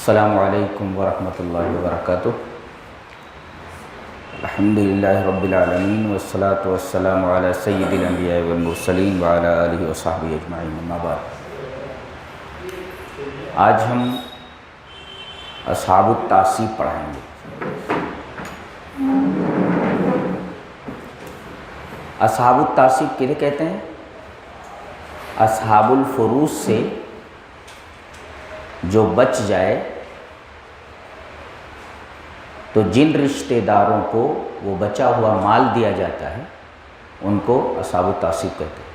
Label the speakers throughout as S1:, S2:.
S1: السلام علیکم ورحمۃ اللہ وبرکاتہ۔ الحمدللہ رب العالمین والصلاة والسلام علی سید الانبیاء والمرسلین وعلی آلہ وصحبہ اجمعین، اما بعد۔ آج ہم اصحاب التعصیب پڑھائیں گے۔ اصحاب التعصیب کسے کہتے ہیں؟ اصحاب الفروض سے جو بچ جائے تو جن رشتہ داروں کو وہ بچا ہوا مال دیا جاتا ہے ان کو اصحاب التعصیب کہتے ہیں۔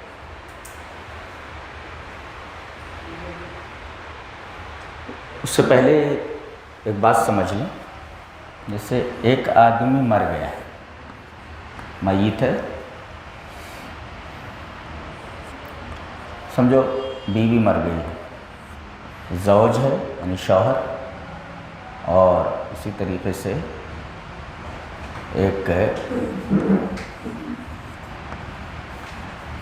S1: اس سے پہلے ایک بات سمجھ لیں، جیسے ایک آدمی مر گیا ہے، میت ہے، سمجھو بیوی مر گئی ہے، زوج ہے یعنی شوہر، اور اسی طریقے سے ایک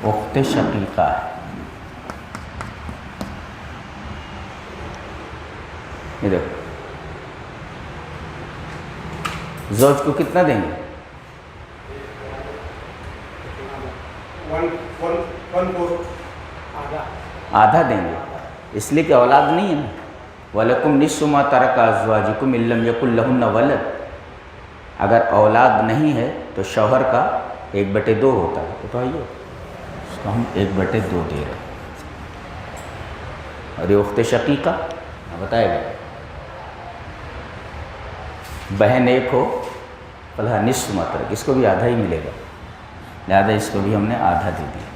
S1: اخت شقیقہ ہے۔ یہ دیکھو، زوج کو کتنا دیں گے؟ آدھا دیں گے، اس لیے کہ اولاد نہیں ہے نا۔ وَلَكُمْ نِصْفُ مَا تَرَكَ أَزْوَاجُكُمْ إِن لَّمْ يَكُن لَّهُنَّ وَلَدٌ۔ اگر اولاد نہیں ہے تو شوہر کا 1/2 ہوتا ہے، تو آئیے اس کو ہم 1/2 دے رہے ہیں۔ اور یہ اخت شقیقہ بتائے گا، بہن ایک ہو فلہا نصف ما ترک، اس کو بھی آدھا ہی ملے گا، لہذا اس کو بھی ہم نے آدھا دے دیا۔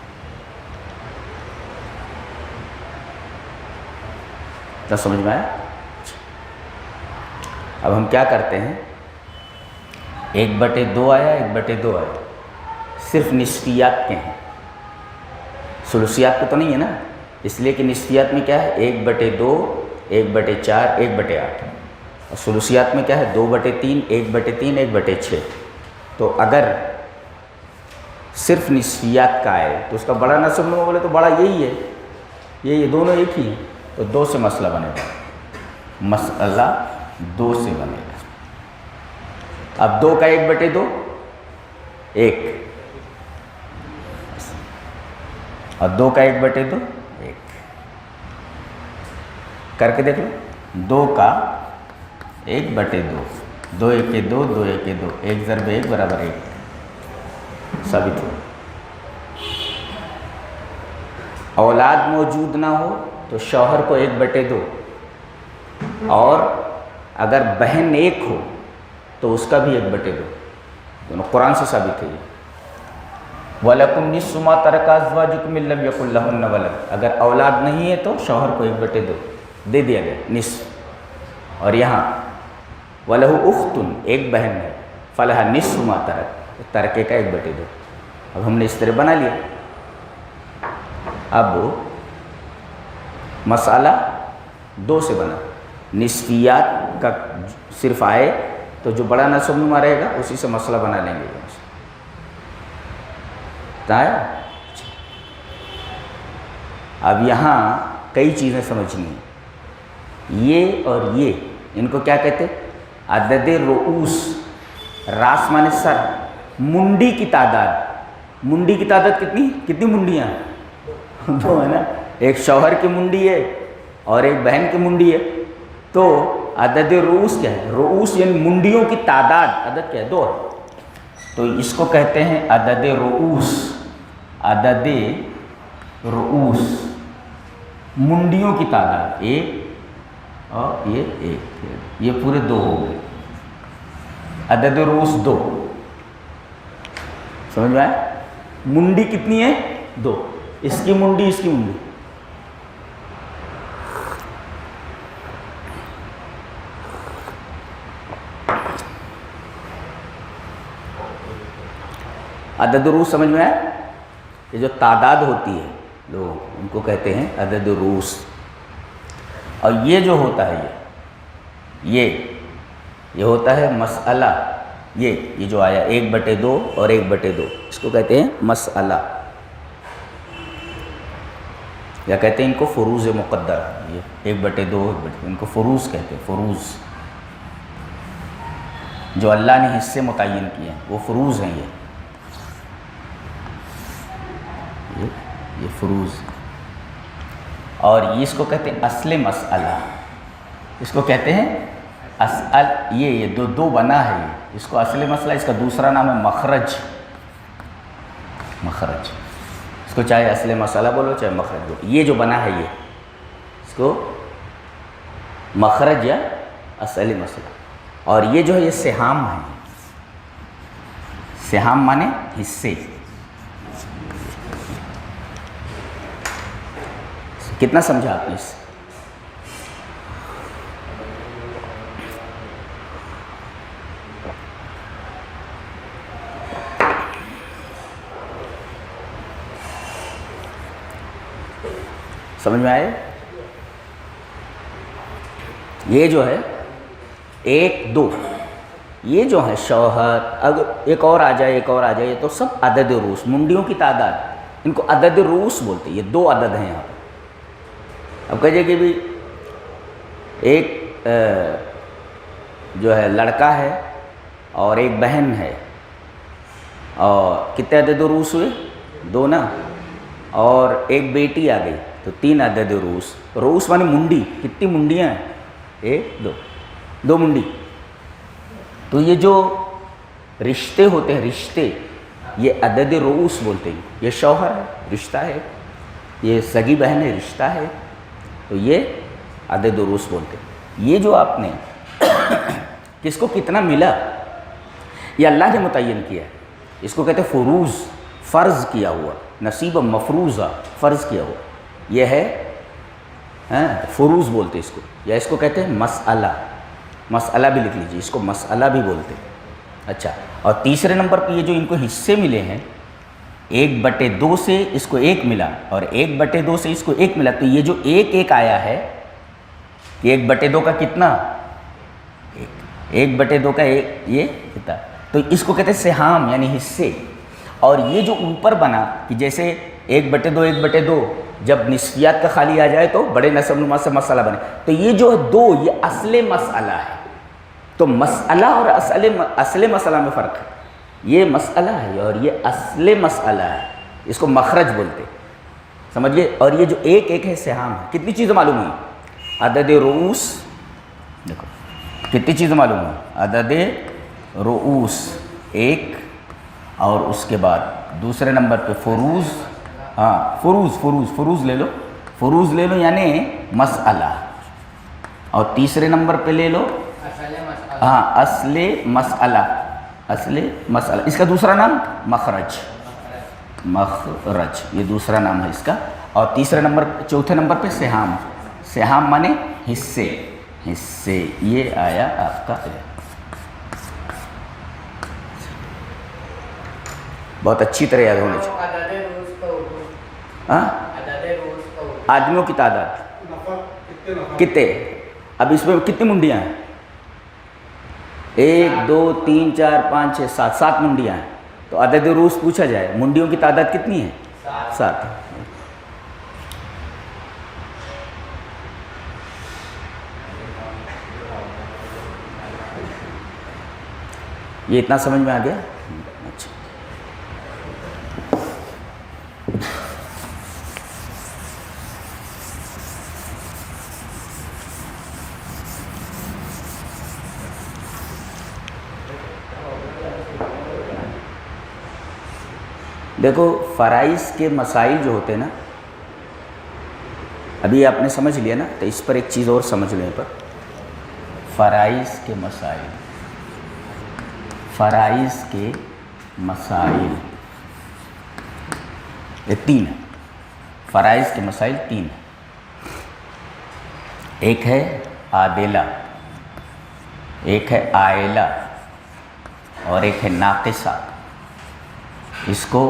S1: تو سمجھ میں آیا؟ اب ہم کیا کرتے ہیں، 1/2 آیا، 1/2 آیا، صرف نصفیات کے ہیں، ثلثیات کو تو نہیں ہے نا، اس لیے کہ نصفیات میں کیا ہے، 1/2، 1/4، 1/8، اور ثلثیات میں کیا ہے، 2/3، 1/3، 1/6۔ تو اگر صرف نصفیات کا آئے تو اس کا بڑا نصب میں بولے تو بڑا یہی ہے، یہ دونوں ایک ہی ہیں، تو 2 سے مسئلہ بنے گا، مسئلہ 2 سے بنے گا۔ اب 2 کا 1/2 1، اور 2 کا 1/2 1، کر کے دیکھ لو، 2 کا 1/2، 2 1 2، 2 1 2، 1 ضرب 1 برابر 1، ثابت ہو۔ اولاد موجود نہ ہو تو شوہر کو 1/2، اور اگر بہن ایک ہو تو اس کا بھی 1/2، دونوں قرآن سے ثابت ہے یہ۔ وَلَكُمْ نِصْفُ مَا تَرَكَ أَزْوَاجُكُمْ إِن لَّمْ يَكُن لَّهُنَّ وَلَدٌ، اگر اولاد نہیں ہے تو شوہر کو 1/2 دے دیا گیا، نصف۔ اور یہاں وَلَهُ أُخْتٌ، ایک بہن ہے، فَلَهَا نِصْفُ مَا تَرَكَ، ترکے کا 1/2۔ اب ہم نے اس طرح بنا لیا۔ اب مسئلہ 2 سے بنا، نصفیات کا صرف آئے تو جو بڑا نصب نما رہے گا اسی سے مسئلہ بنا لیں گے۔ اب یہاں کئی چیزیں سمجھنی ہیں، یہ اور یہ، ان کو کیا کہتے ہیں؟ عدد رؤوس، راس مانے سر، منڈی کی تعداد۔ منڈی کی تعداد کتنی منڈیاں ہیں؟ 2 ہے نا، ایک شوہر کی منڈی ہے اور ایک بہن کی منڈی ہے، تو عدد رؤوس کیا ہے؟ رؤوس یعنی منڈیوں کی تعداد، عدد کیا ہے؟ 2 ہے، تو اس کو کہتے ہیں عدد رؤوس۔ عدد رؤوس، منڈیوں کی تعداد، 1 اور یہ 1، یہ پورے 2 ہو گئے، عدد رؤوس 2۔ سمجھ میں آئے؟ منڈی کتنی ہے؟ 2، اس کی منڈی، اس کی منڈی۔ عدد رؤوس سمجھ میں آئے؟ یہ جو تعداد ہوتی ہے لوگ ان کو کہتے ہیں عدد رؤوس۔ اور یہ جو ہوتا ہے یہ ہوتا ہے مسئلہ، یہ جو آیا 1/2 اور 1/2، اس کو کہتے ہیں مسئلہ۔ یا کہتے ہیں ان کو فروز مقدر، یہ 1/2 ان کو فروز کہتے ہیں، فروز جو اللہ نے حصے متعین کیے ہیں وہ فروز ہیں، یہ فروز، اور اس کو کہتے ہیں اصل مسئلہ، اس کو کہتے ہیں یہ دو بنا ہے، اس کو اصل مسئلہ، اس کا دوسرا نام ہے مخرج، مخرج، اس کو چاہے اصل مسئلہ بولو چاہے مخرج بولو، یہ جو بنا ہے یہ اس کو مخرج یا اصل مسئلہ، اور یہ جو ہے یہ سہام ہے، سہام مانے حصے، کتنا سمجھا آپ نے اس سے؟ سمجھ میں آئے؟ یہ جو ہے 1 2 یہ جو ہے شوہر، اگر ایک اور آ جائے ایک اور آ جائے، یہ تو سب عدد روس، منڈیوں کی تعداد، ان کو عدد روس بولتے ہیں، یہ 2 عدد ہیں یہاں پہ۔ اب کہیے کہ بھی ایک جو ہے لڑکا ہے اور ایک بہن ہے، اور کتنے عدد روس ہوئے؟ 2 نا، اور ایک بیٹی آ گئی تو 3 عدد روس، روس مانے منڈی، کتنی منڈیاں ہیں؟ 1 2 منڈی، تو یہ جو رشتے ہوتے ہیں، رشتے یہ عدد روس بولتے ہیں، یہ شوہر ہے رشتہ ہے، یہ سگی بہن ہے رشتہ ہے، تو یہ عدد روس بولتے ہیں۔ یہ جو آپ نے کس کو کتنا ملا یہ اللہ نے متعین کیا ہے، اس کو کہتے ہیں فروز، فرض کیا ہوا، نصیب مفروضہ، فرض کیا ہوا، یہ ہے فروز بولتے ہیں اس کو، یا اس کو کہتے ہیں مسئلہ، مسئلہ بھی لکھ لیجیے، اس کو مسئلہ بھی بولتے ہیں۔ اچھا، اور تیسرے نمبر پہ یہ جو ان کو حصے ملے ہیں، 1/2 سے اس کو 1 ملا اور 1/2 سے اس کو 1 ملا، تو یہ جو 1 آیا ہے، 1/2 کا کتنا؟ 1/2 کا 1، یہ کتنا؟ تو اس کو کہتے ہیں سہام یعنی حصے، اور یہ جو اوپر بنا کہ جیسے 1/2 1/2 جب نصفیات کا خالی آ جائے تو بڑے نسب نما سے مسئلہ بنے، تو یہ جو 2 یہ اصل مسئلہ ہے، تو مسئلہ اور اصل مسئلہ میں فرق ہے، یہ مسئلہ ہے اور یہ اصل مسئلہ ہے، اس کو مخرج بولتے، سمجھئے؟ اور یہ جو 1 ہے سہام ہے، کتنی چیزیں معلوم ہوئی؟ عدد رؤوس، دیکھو کتنی چیزیں معلوم ہوئی؟ عدد رؤوس 1، اور اس کے بعد دوسرے نمبر پہ فروز، فروز لے لو، فروز لے لو یعنی مسئلہ، اور تیسرے نمبر پہ لے لو اصل مسئلہ، اصل مسئلہ، اس کا دوسرا نام مخرج، مخرج یہ دوسرا نام ہے اس کا، اور تیسرے نمبر چوتھے نمبر پہ سہام، سہام مانے حصے، حصے، یہ آیا آپ کا۔ بہت اچھی طرح یاد ہونے چاہیے۔ آدمیوں کی تعداد کتنے؟ اب اس میں کتنی منڈیاں ہیں؟ 1 2 3 4 5 6 7 7 منڈیاں ہیں، تو عدد روس پوچھا جائے منڈیوں کی تعداد کتنی ہے؟ 7۔ یہ اتنا سمجھ میں آ گیا؟ اچھا، دیکھو فرائض کے مسائل جو ہوتے ہیں نا، ابھی آپ نے سمجھ لیا نا، تو اس پر ایک چیز اور سمجھ لیں، پر فرائض کے مسائل، فرائض کے مسائل یہ 3 ہیں، فرائض کے مسائل 3 ہیں، ایک ہے عادلہ، ایک ہے عائلہ، اور ایک ہے ناقصہ، اس کو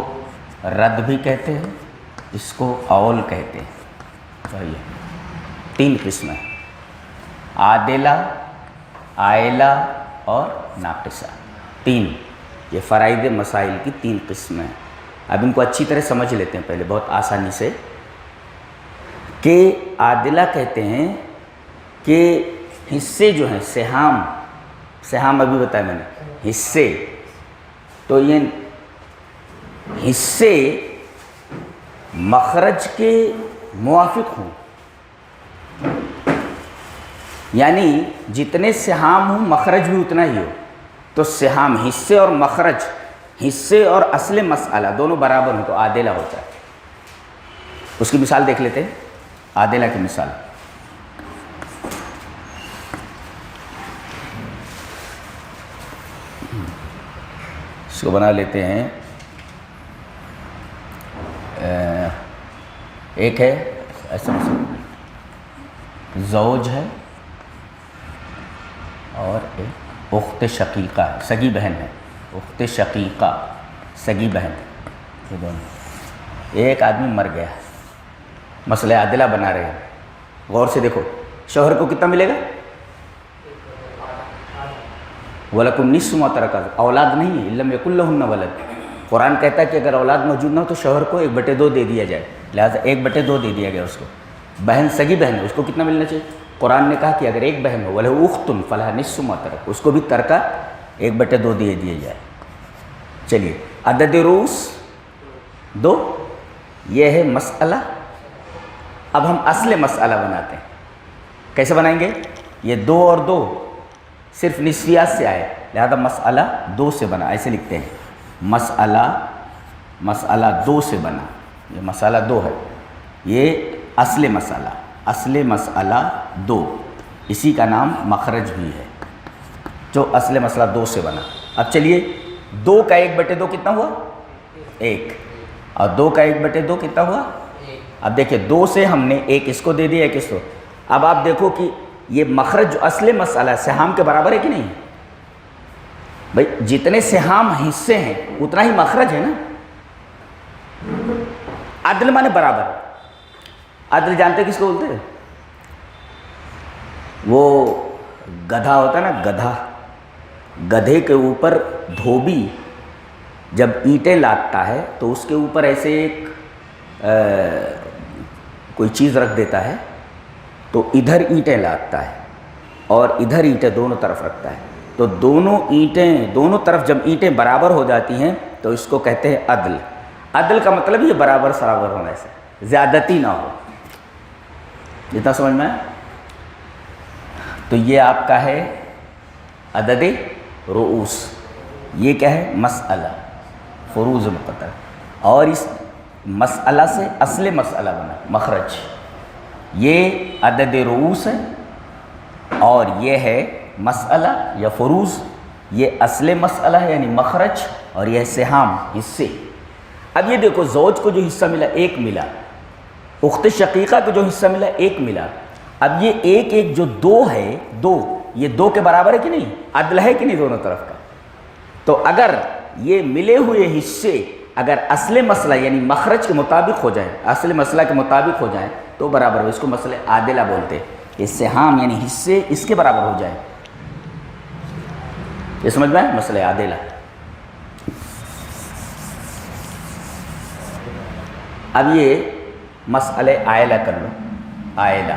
S1: رد بھی کہتے ہیں، اس کو اول کہتے ہیں، صحیح ہے، 3 قسمیں، عادلہ، عائلہ اور ناقصہ، 3، یہ فرائض مسائل کی 3 قسمیں ہیں۔ اب ان کو اچھی طرح سمجھ لیتے ہیں پہلے، بہت آسانی سے۔ کہ عادلہ کہتے ہیں کہ حصے جو ہیں سہام ابھی بتایا میں نے حصے، تو یہ حصے مخرج کے موافق ہوں، یعنی جتنے سہام ہوں مخرج بھی اتنا ہی ہو، تو سہام حصے اور مخرج، حصے اور اصل مسئلہ دونوں برابر ہوں تو عادلہ ہوتا ہے۔ اس کی مثال دیکھ لیتے ہیں، عادلہ کی مثال۔ اس کو بنا لیتے ہیں، ایک ہے ایسا زوج ہے اور ایک اخت شقیقہ ہے، سگی بہن ہے، اخت شقیقہ سگی بہن، یہ دونوں، ایک آدمی مر گیا، مسئلہ عادلہ بنا رہے ہیں۔ غور سے دیکھو، شوہر کو کتنا ملے گا؟ وَلَكُمْ نِصْفُ مَا تَرَكَ، اولاد نہیں ہے، إِن لَّمْ يَكُن لَّهُنَّ وَلَدٌ۔ قرآن کہتا ہے کہ اگر اولاد موجود نہ ہو تو شوہر کو 1/2 دے دیا جائے، لہٰذا 1/2 دے دیا گیا اس کو۔ بہن سگی بہن ہے، اس کو کتنا ملنا چاہیے؟ قرآن نے کہا کہ اگر ایک بہن ہو وَلَهُ أُخْتٌ فَلَهَا نِصْفُ مَا تَرَكَ، اس کو بھی ترکہ 1/2 دے دیا جائے۔ چلیے، عدد رؤوس 2، یہ ہے مسئلہ۔ اب ہم اصل مسئلہ بناتے ہیں، کیسے بنائیں گے؟ یہ 2 اور 2 صرف نسویات سے آئے، لہذا مسئلہ 2 سے بنا، ایسے لکھتے ہیں، مسئلہ 2 سے بنا، یہ مسئلہ 2 ہے، یہ اصل مسئلہ 2، اسی کا نام مخرج بھی ہے، جو اصل مسئلہ 2 سے بنا۔ اب چلیے، 2 کا 1/2 کتنا ہوا؟ 1، اور 2 کا 1/2 کتنا ہوا؟ اب دیکھیں، 2 سے ہم نے 1 اس کو دے دیا، 1 اس کو۔ اب آپ دیکھو کہ یہ مخرج جو اصل مسئلہ ہے سہام کے برابر ہے کہ نہیں؟ بھائی جتنے سہام حصے ہیں اتنا ہی مخرج ہے نا۔ عدل مانے برابر، عدل جانتے کس کو بولتے ہیں؟ وہ گدھا ہوتا ہے نا، گدھا، گدھے کے اوپر دھوبی جب اینٹیں لادتا ہے تو اس کے اوپر ایسے ایک کوئی چیز رکھ دیتا ہے، تو ادھر اینٹیں لادتا ہے اور ادھر اینٹیں دونوں طرف رکھتا ہے، تو دونوں اینٹیں، دونوں طرف جب اینٹیں برابر ہو جاتی ہیں تو اس کو کہتے ہیں عدل۔ عدل کا مطلب یہ برابر سرابر ہونا، سے زیادتی نہ ہو، جتنا سمجھ میں آیا؟ تو یہ آپ کا ہے عدد رؤوس، یہ کیا ہے؟ مسئلہ، فروض مقدر، اور اس مسئلہ سے اصل مسئلہ بنا، مخرج۔ یہ عدد رؤوس ہے اور یہ ہے مسئلہ یا فروض، یہ اصل مسئلہ ہے یعنی مخرج، اور یہ سہام حصے۔ اب یہ دیکھو، زوج کو جو حصہ ملا 1 ملا، اخت شقیقہ کو جو حصہ ملا 1 ملا، اب یہ 1 جو 2 ہے، 2 یہ 2 کے برابر ہے کہ نہیں؟ عدل ہے کہ نہیں دونوں طرف کا؟ تو اگر یہ ملے ہوئے حصے اگر اصل مسئلہ یعنی مخرج کے مطابق ہو جائیں، اصل مسئلہ کے مطابق ہو جائیں تو برابر ہو، اس کو مسئلہ عادلہ بولتے ہیں۔ اس سہام یعنی حصے اس کے برابر ہو جائیں، یہ سمجھ میں ہے؟ مسئلہ عادلہ۔ اب یہ مسئلہ عائلہ کر لو، عائلہ،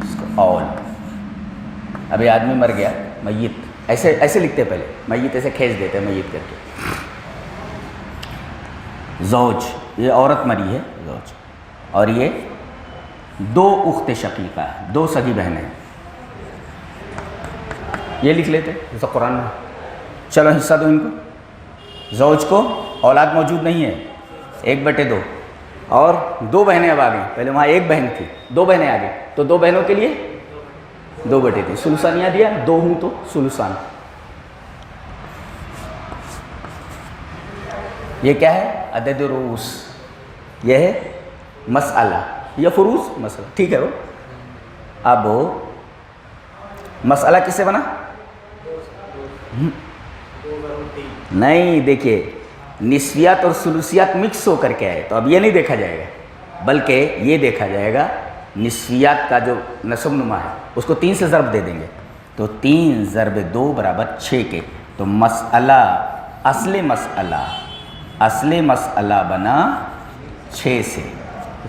S1: اس کو اول۔ اب یہ آدمی مر گیا، میت، ایسے لکھتے پہلے، میت ایسے کھینچ دیتے ہیں میت کر کے۔ زوج، یہ عورت مری ہے، زوج، اور یہ 2 اخت شقیقہ ہے، 2 سگی بہنیں ہیں، یہ لکھ لیتے جیسا قرآن میں۔ چلو حصہ دو ان کو۔ زوج کو اولاد موجود نہیں ہے، 1/2، اور 2 بہنیں اب آ گئیں، پہلے وہاں 1 بہن تھی، 2 بہنیں آ گئی، تو 2 بہنوں کے لیے 2/3، ثلثان یہاں دیا، 2 ہوں تو ثلثان۔ یہ کیا ہے؟ عدد رؤوس، یہ ہے مسئلہ یا فروض، مسئلہ، ٹھیک ہے وہ۔ اب مسئلہ کس سے بنا؟ نہیں، دیکھیے نسویات اور ثلثیات مکس ہو کر کے آئے، تو اب یہ نہیں دیکھا جائے گا، بلکہ یہ دیکھا جائے گا نسویات کا جو نسب نما ہے اس کو 3 سے ضرب دے دیں گے، تو 3 ضرب 2 برابر 6 کے، تو مسئلہ، اصل مسئلہ بنا 6 سے،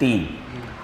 S1: 3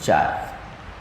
S1: 4,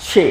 S1: 6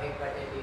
S1: 1/3।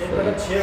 S2: 1/6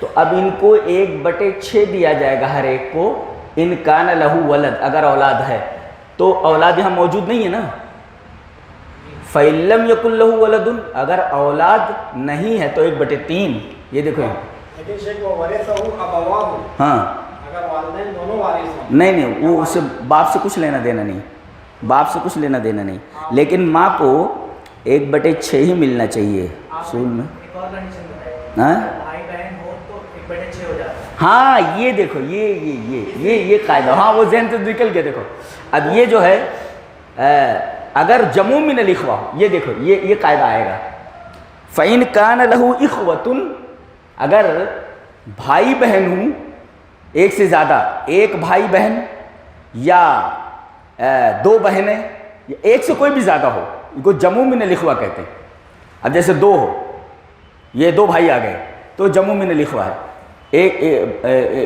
S1: تو اب ان کو 1/6 دیا جائے گا ہر ایک کو، ان کان لہو ولد، اگر اولاد ہے تو اولاد یہاں موجود نہیں ہے نا، فَإِن لَّمْ يَكُن لَّهُ وَلَدٌ، اگر اولاد نہیں ہے تو 1/3، یہ دیکھو یہاں،
S2: لیکن شیخ وہ ورثہ ابواہ،
S1: ہاں
S2: اگر والدین دونوں وارث ہوں،
S1: نہیں وہ اس سے باپ سے کچھ لینا دینا نہیں، باپ سے کچھ لینا دینا نہیں، لیکن ماں کو 1/6 ہی ملنا چاہیے اصول میں۔
S3: ایک اور کنڈیشن بتائیں،
S1: ہاں
S3: بھائی بہن ہو تو 1/6 ہو جاتا ہے۔
S1: ہاں یہ دیکھو یہ قاعدہ، ہاں وہ ذہن سے نکل کے دیکھو، اب یہ جو ہے اگر جمع من الاخوہ، یہ دیکھو یہ قاعدہ آئے گا، فَإِن كَانَ لَهُ إِخْوَةٌ، اگر بھائی بہن ہوں ایک سے زیادہ، ایک بھائی بہن یا 2 بہنیں، یا ایک سے کوئی بھی زیادہ ہو، ان کو جمع من الاخوہ کہتے ہیں۔ اب جیسے 2 ہو، یہ 2 بھائی آ گئے تو جمع من الاخوہ ہے، ایک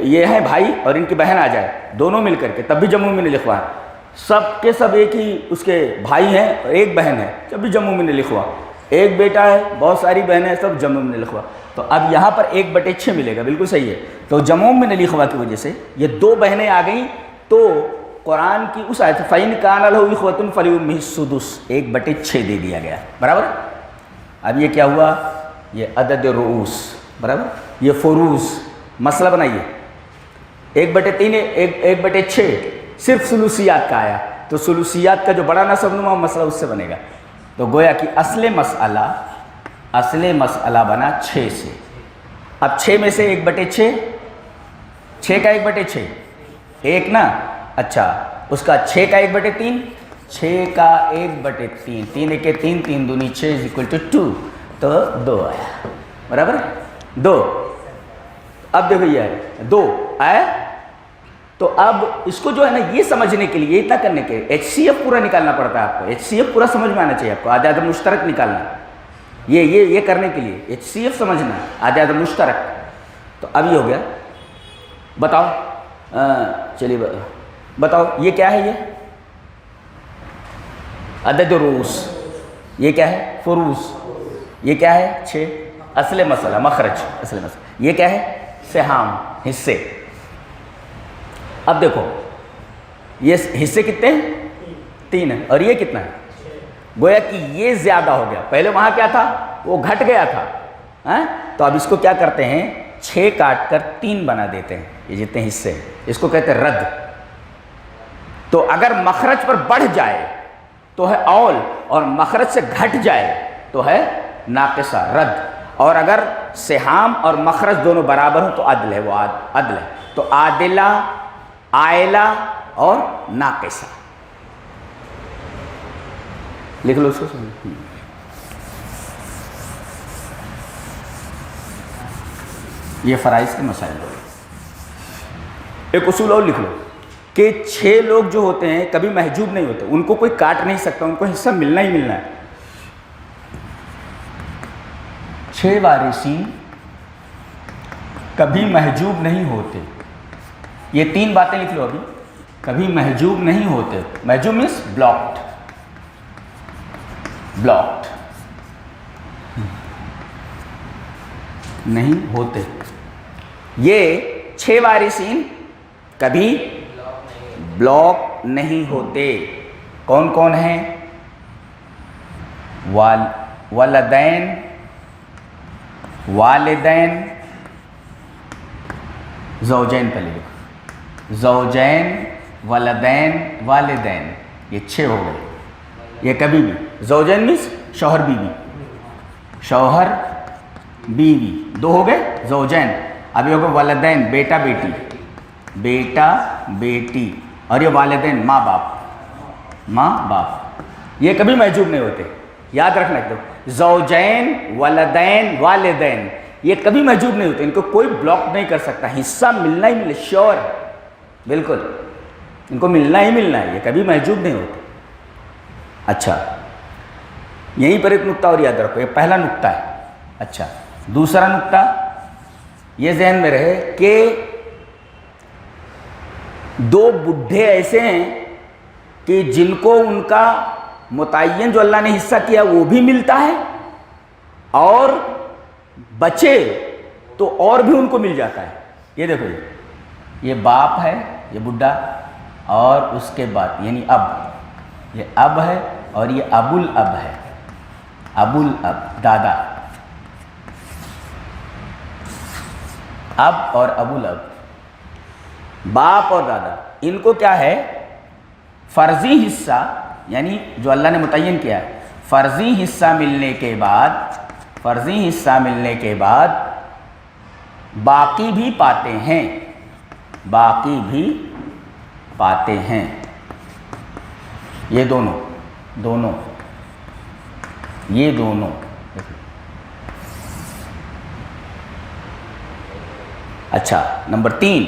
S1: یہ ہے بھائی اور ان کی بہن آ جائے دونوں مل کر کے، تب بھی جمع من الاخوہ ہے، سب کے سب ایک ہی اس کے بھائی ہیں اور ایک بہن ہے، جب بھی جمع من الاخوہ، ایک بیٹا ہے بہت ساری بہنیں، سب جمع من الاخوہ، تو اب یہاں پر 1/6 ملے گا، بالکل صحیح ہے۔ تو جمع من الاخوہ کی وجہ سے یہ 2 بہنیں آ گئیں، تو قرآن کی اس آیت فَإِن كَانَ لَهُ إِخْوَةٌ فَلِأُمِّهِ السُّدُسُ 1/6 دے دیا گیا، برابر۔ اب یہ کیا ہوا، یہ عدد رؤوس، برابر، یہ فروض، مسئلہ بنائیے، 1/3 1/6 صرف ثلثیات کا آیا، تو ثلثیات کا جو بڑا نسب نما مسئلہ اس سے بنے گا، تو گویا کہ اصل مسئلہ بنا 6 سے۔ اب 6 میں سے 1/6، 6 کا 1/6 ایک نا، اچھا اس کا 6 کا 1/3، 6 کا 1/3، 3 1 3 3 2 6 = 2، تو 2 آیا، برابر 2۔ اب دیکھو یہ ہے 2 آیا، تو اب اس کو جو ہے نا یہ سمجھنے کے لیے، اتنا کرنے کے لیے HCF پورا نکالنا پڑتا ہے آپ کو، HCF پورا سمجھ میں آنا چاہیے آپ کو، اعداد مشترک نکالنا، یہ کرنے کے لیے HCF سمجھنا، اعداد مشترک۔ تو اب یہ ہو گیا، بتاؤ چلیے بتاؤ یہ کیا ہے، یہ عدد رؤوس، یہ کیا ہے فروض، یہ کیا ہے 6، اصل مسئلہ مخرج، اصل مسئلہ یہ کیا ہے سہام، حصے۔ اب دیکھو یہ حصے کتنے ہیں، 3 ہیں، اور یہ کتنا ہے، گویا کہ یہ زیادہ ہو گیا، پہلے وہاں کیا تھا وہ گھٹ گیا تھا، تو اب اس کو کیا کرتے ہیں 6 کاٹ کر 3 بنا دیتے ہیں، یہ جتنے حصے ہیں اس کو کہتے ہیں رد۔ تو اگر مخرج پر بڑھ جائے تو ہے اول، اور مخرج سے گھٹ جائے تو ہے ناقصہ رد، اور اگر سہام اور مخرج دونوں برابر ہوں تو عدل ہے، وہ عدل ہے، تو عادلہ، عائلہ اور ناقصہ، لکھ لو اس کو۔ یہ فرائض کے مسائل ہو۔ ایک اصول اور لکھ لو کہ 6 لوگ جو ہوتے ہیں کبھی محجوب نہیں ہوتے، ان کو کوئی کاٹ نہیں سکتا، ان کو حصہ ملنا ہی ملنا ہے۔ 6 وارثین کبھی محجوب نہیں ہوتے، یہ 3 باتیں لکھ لو ابھی، کبھی محجوب نہیں ہوتے، محجوب مینس بلاکڈ نہیں ہوتے، یہ 6 وارثین کبھی بلاک نہیں ہوتے۔ کون کون ہیں، والدین، والدین، زوجین، پہلے لکھو زوجین، والدین، والدین، یہ 6 ہو گئے، یہ کبھی بھی، زوجین مینس شوہر بیوی، شوہر بیوی 2 ہو گئے زوجین، اب یہ ہوگا والدین، بیٹا بیٹی، بیٹا بیٹی، اور یہ والدین ماں باپ، یہ کبھی محجوب نہیں ہوتے، یاد رکھنا ایک دم، زوجین، والدین، والدین، یہ کبھی محجوب نہیں ہوتے، ان کو کوئی بلاک نہیں کر سکتا، حصہ ملنا ہی ملے، شور بالکل ان کو ملنا ہی ملنا ہے، یہ کبھی محجوب نہیں ہوتے۔ اچھا یہیں پر ایک نقطہ اور یاد رکھو، یہ پہلا نقطہ ہے۔ اچھا دوسرا نقطہ یہ ذہن میں رہے کہ 2 بڈھے ایسے ہیں کہ جن کو ان کا متعین جو اللہ نے حصہ کیا وہ بھی ملتا ہے، اور بچے تو اور بھی ان کو مل جاتا ہے. یہ دیکھو یہ باپ ہے یہ بڈھا اور اس کے بعد یعنی اب یہ اب ہے اور یہ ابو الاب ہے. ابو الاب دادا اب اور ابو الاب باپ اور دادا ان کو کیا ہے فرضی حصہ یعنی جو اللہ نے متعین کیا ہے فرضی حصہ ملنے کے بعد باقی بھی پاتے ہیں یہ دونوں اچھا. نمبر 3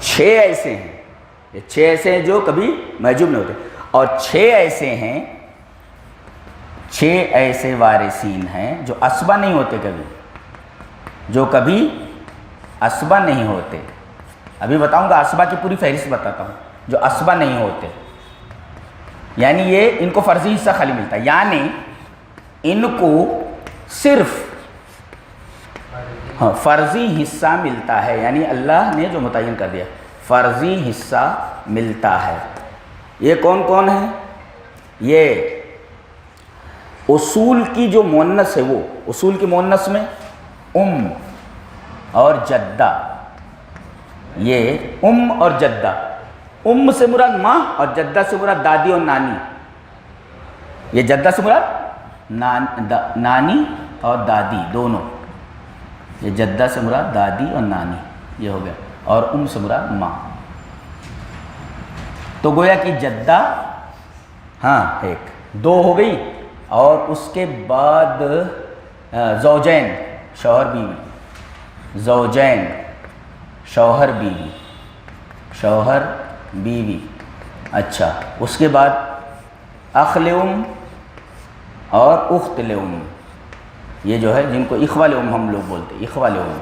S1: 6 ایسے ہیں یہ 6 ایسے ہیں جو کبھی محجوب نہیں ہوتے اور 6 ایسے وارثین ہیں جو اسبہ نہیں ہوتے کبھی اسبہ نہیں ہوتے. ابھی بتاؤں گا اسبہ کی پوری فہرست بتاتا ہوں. جو اسبہ نہیں ہوتے یعنی یہ ان کو فرضی حصہ خالی ملتا ہے یعنی ان کو صرف فرضی حصہ ملتا ہے یعنی اللہ نے جو متعین کر دیا فرضی حصہ ملتا ہے. یہ کون کون ہے یہ اصول کی جو مؤنث ہے وہ اصول کی مؤنث میں اور جدہ یہ اور جدہ سے مراد ماں اور جدہ سے مراد دادی اور نانی. یہ جدہ سے مراد نانی اور دادی دونوں یہ جدہ سے مراد دادی اور نانی یہ ہو گیا اور سے مراد ماں. تو گویا کہ جدہ ایک 2 ہو گئی اور اس کے بعد زوجین شوہر بیوی اچھا. اس کے بعد اخ لام اور اخت لام یہ جو ہے جن کو اخوہ لام ہم لوگ بولتے ہیں اخوہ لام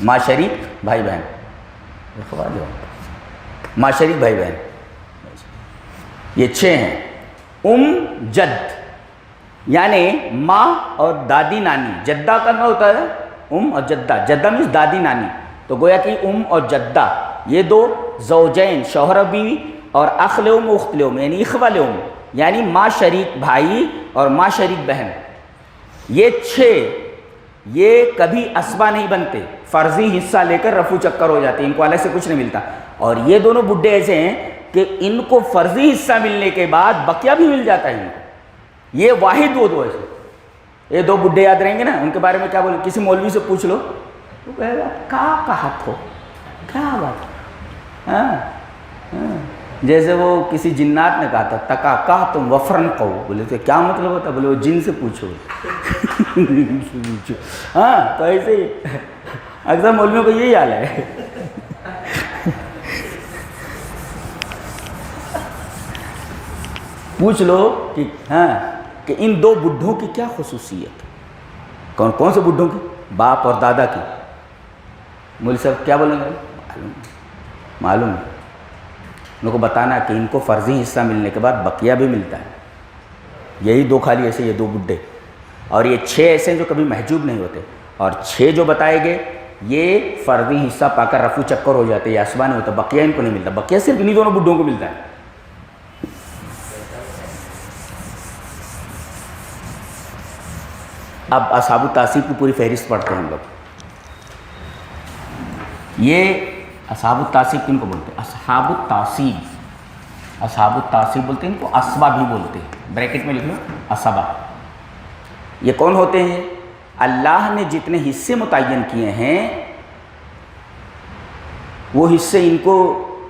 S1: ماں شریک بھائی بہن اخوہ لام ماں شریک بھائی بہن یہ 6 ہیں. جد یعنی ماں اور دادی نانی جدہ کرنا ہوتا ہے اور جدہ مینس دادی نانی. تو گویا کہ اور جدہ یہ 2 زوجین شوہر بیوی اور اخ لام اخت لام یعنی اخوہ لام یعنی ماں شریک بھائی اور ماں شریک بہن. یہ 6 یہ کبھی اسبہ نہیں بنتے فرضی حصہ لے کر رفو چکر ہو جاتے ہیں ان کو الگ سے کچھ نہیں ملتا. اور یہ دونوں بڈھے ایسے ہیں کہ ان کو فرضی حصہ ملنے کے بعد بقیہ بھی مل جاتا ہے ان کو. یہ واحد وہ 2 ایسے یہ 2 بڈھے یاد رہیں گے نا ان کے بارے میں کیا بولے کسی مولوی سے پوچھ لو وہ کہے گا کہا تھو کیا بات جیسے وہ کسی جنات نے کہا تھا تکا کہا تم وفرن کہو بولے تو کیا مطلب ہوتا بولے وہ جن سے پوچھو تو ایسے ہی اکثر مولویوں کو یہی حال ہے. پوچھ لو کہ ان 2 بڈھوں کی کیا خصوصیت کون سے بڈھوں کی باپ اور دادا کی. مولوی صاحب کیا بولیں گے معلوم ہے ان کو بتانا کہ ان کو فرضی حصہ ملنے کے بعد بقیہ بھی ملتا ہے. یہی 2 خالی ایسے یہ 2 بڈھے اور یہ 6 ایسے ہیں جو کبھی محجوب نہیں ہوتے اور 6 جو بتائے گئے یہ فرضی حصہ پا کر رفو چکر ہو جاتے یہ اسبہ نہیں ہوتا بقیہ ان کو نہیں ملتا بقیہ صرف انہی دونوں بڈھوں کو ملتا ہے. اب اصحاب التعصیب کی پوری فہرست پڑھتے ہیں ہم لوگ. یہ اصحاب التعصیب کن کو بولتے ہیں اصحاب التعصیب بولتے ہیں ان کو اسبہ بھی بولتے ہیں بریکٹ میں لکھ لو اسبہ. یہ کون ہوتے ہیں اللہ نے جتنے حصے متعین کیے ہیں وہ حصے ان کو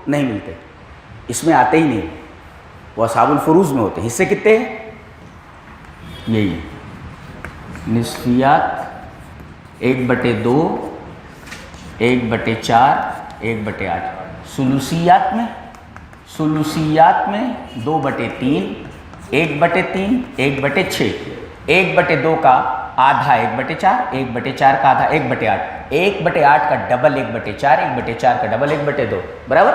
S1: نہیں ملتے اس میں آتے ہی نہیں وہ اصحاب الفروض میں ہوتے ہیں. حصے کتنے ہیں یہی نصفیات 1/2 1/4 1/8. سلوسیات میں 2/3 1/3 1/6 1/2 کا آدھا 1/4 1/4 کا آدھا 1/8 1/8 کا ڈبل 1/4 1/4 کا ڈبل 1/2 برابر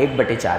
S1: 1/4,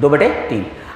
S1: 2/3।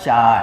S1: 4,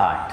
S1: 8,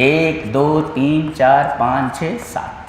S1: 1 2 3 4 5 6 7,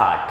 S1: 8,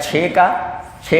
S1: 6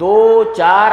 S1: 2 4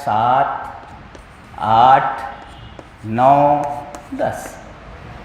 S1: 7 8 9 10।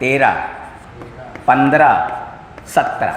S1: 13 15 17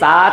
S1: 7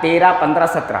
S1: 13 15 17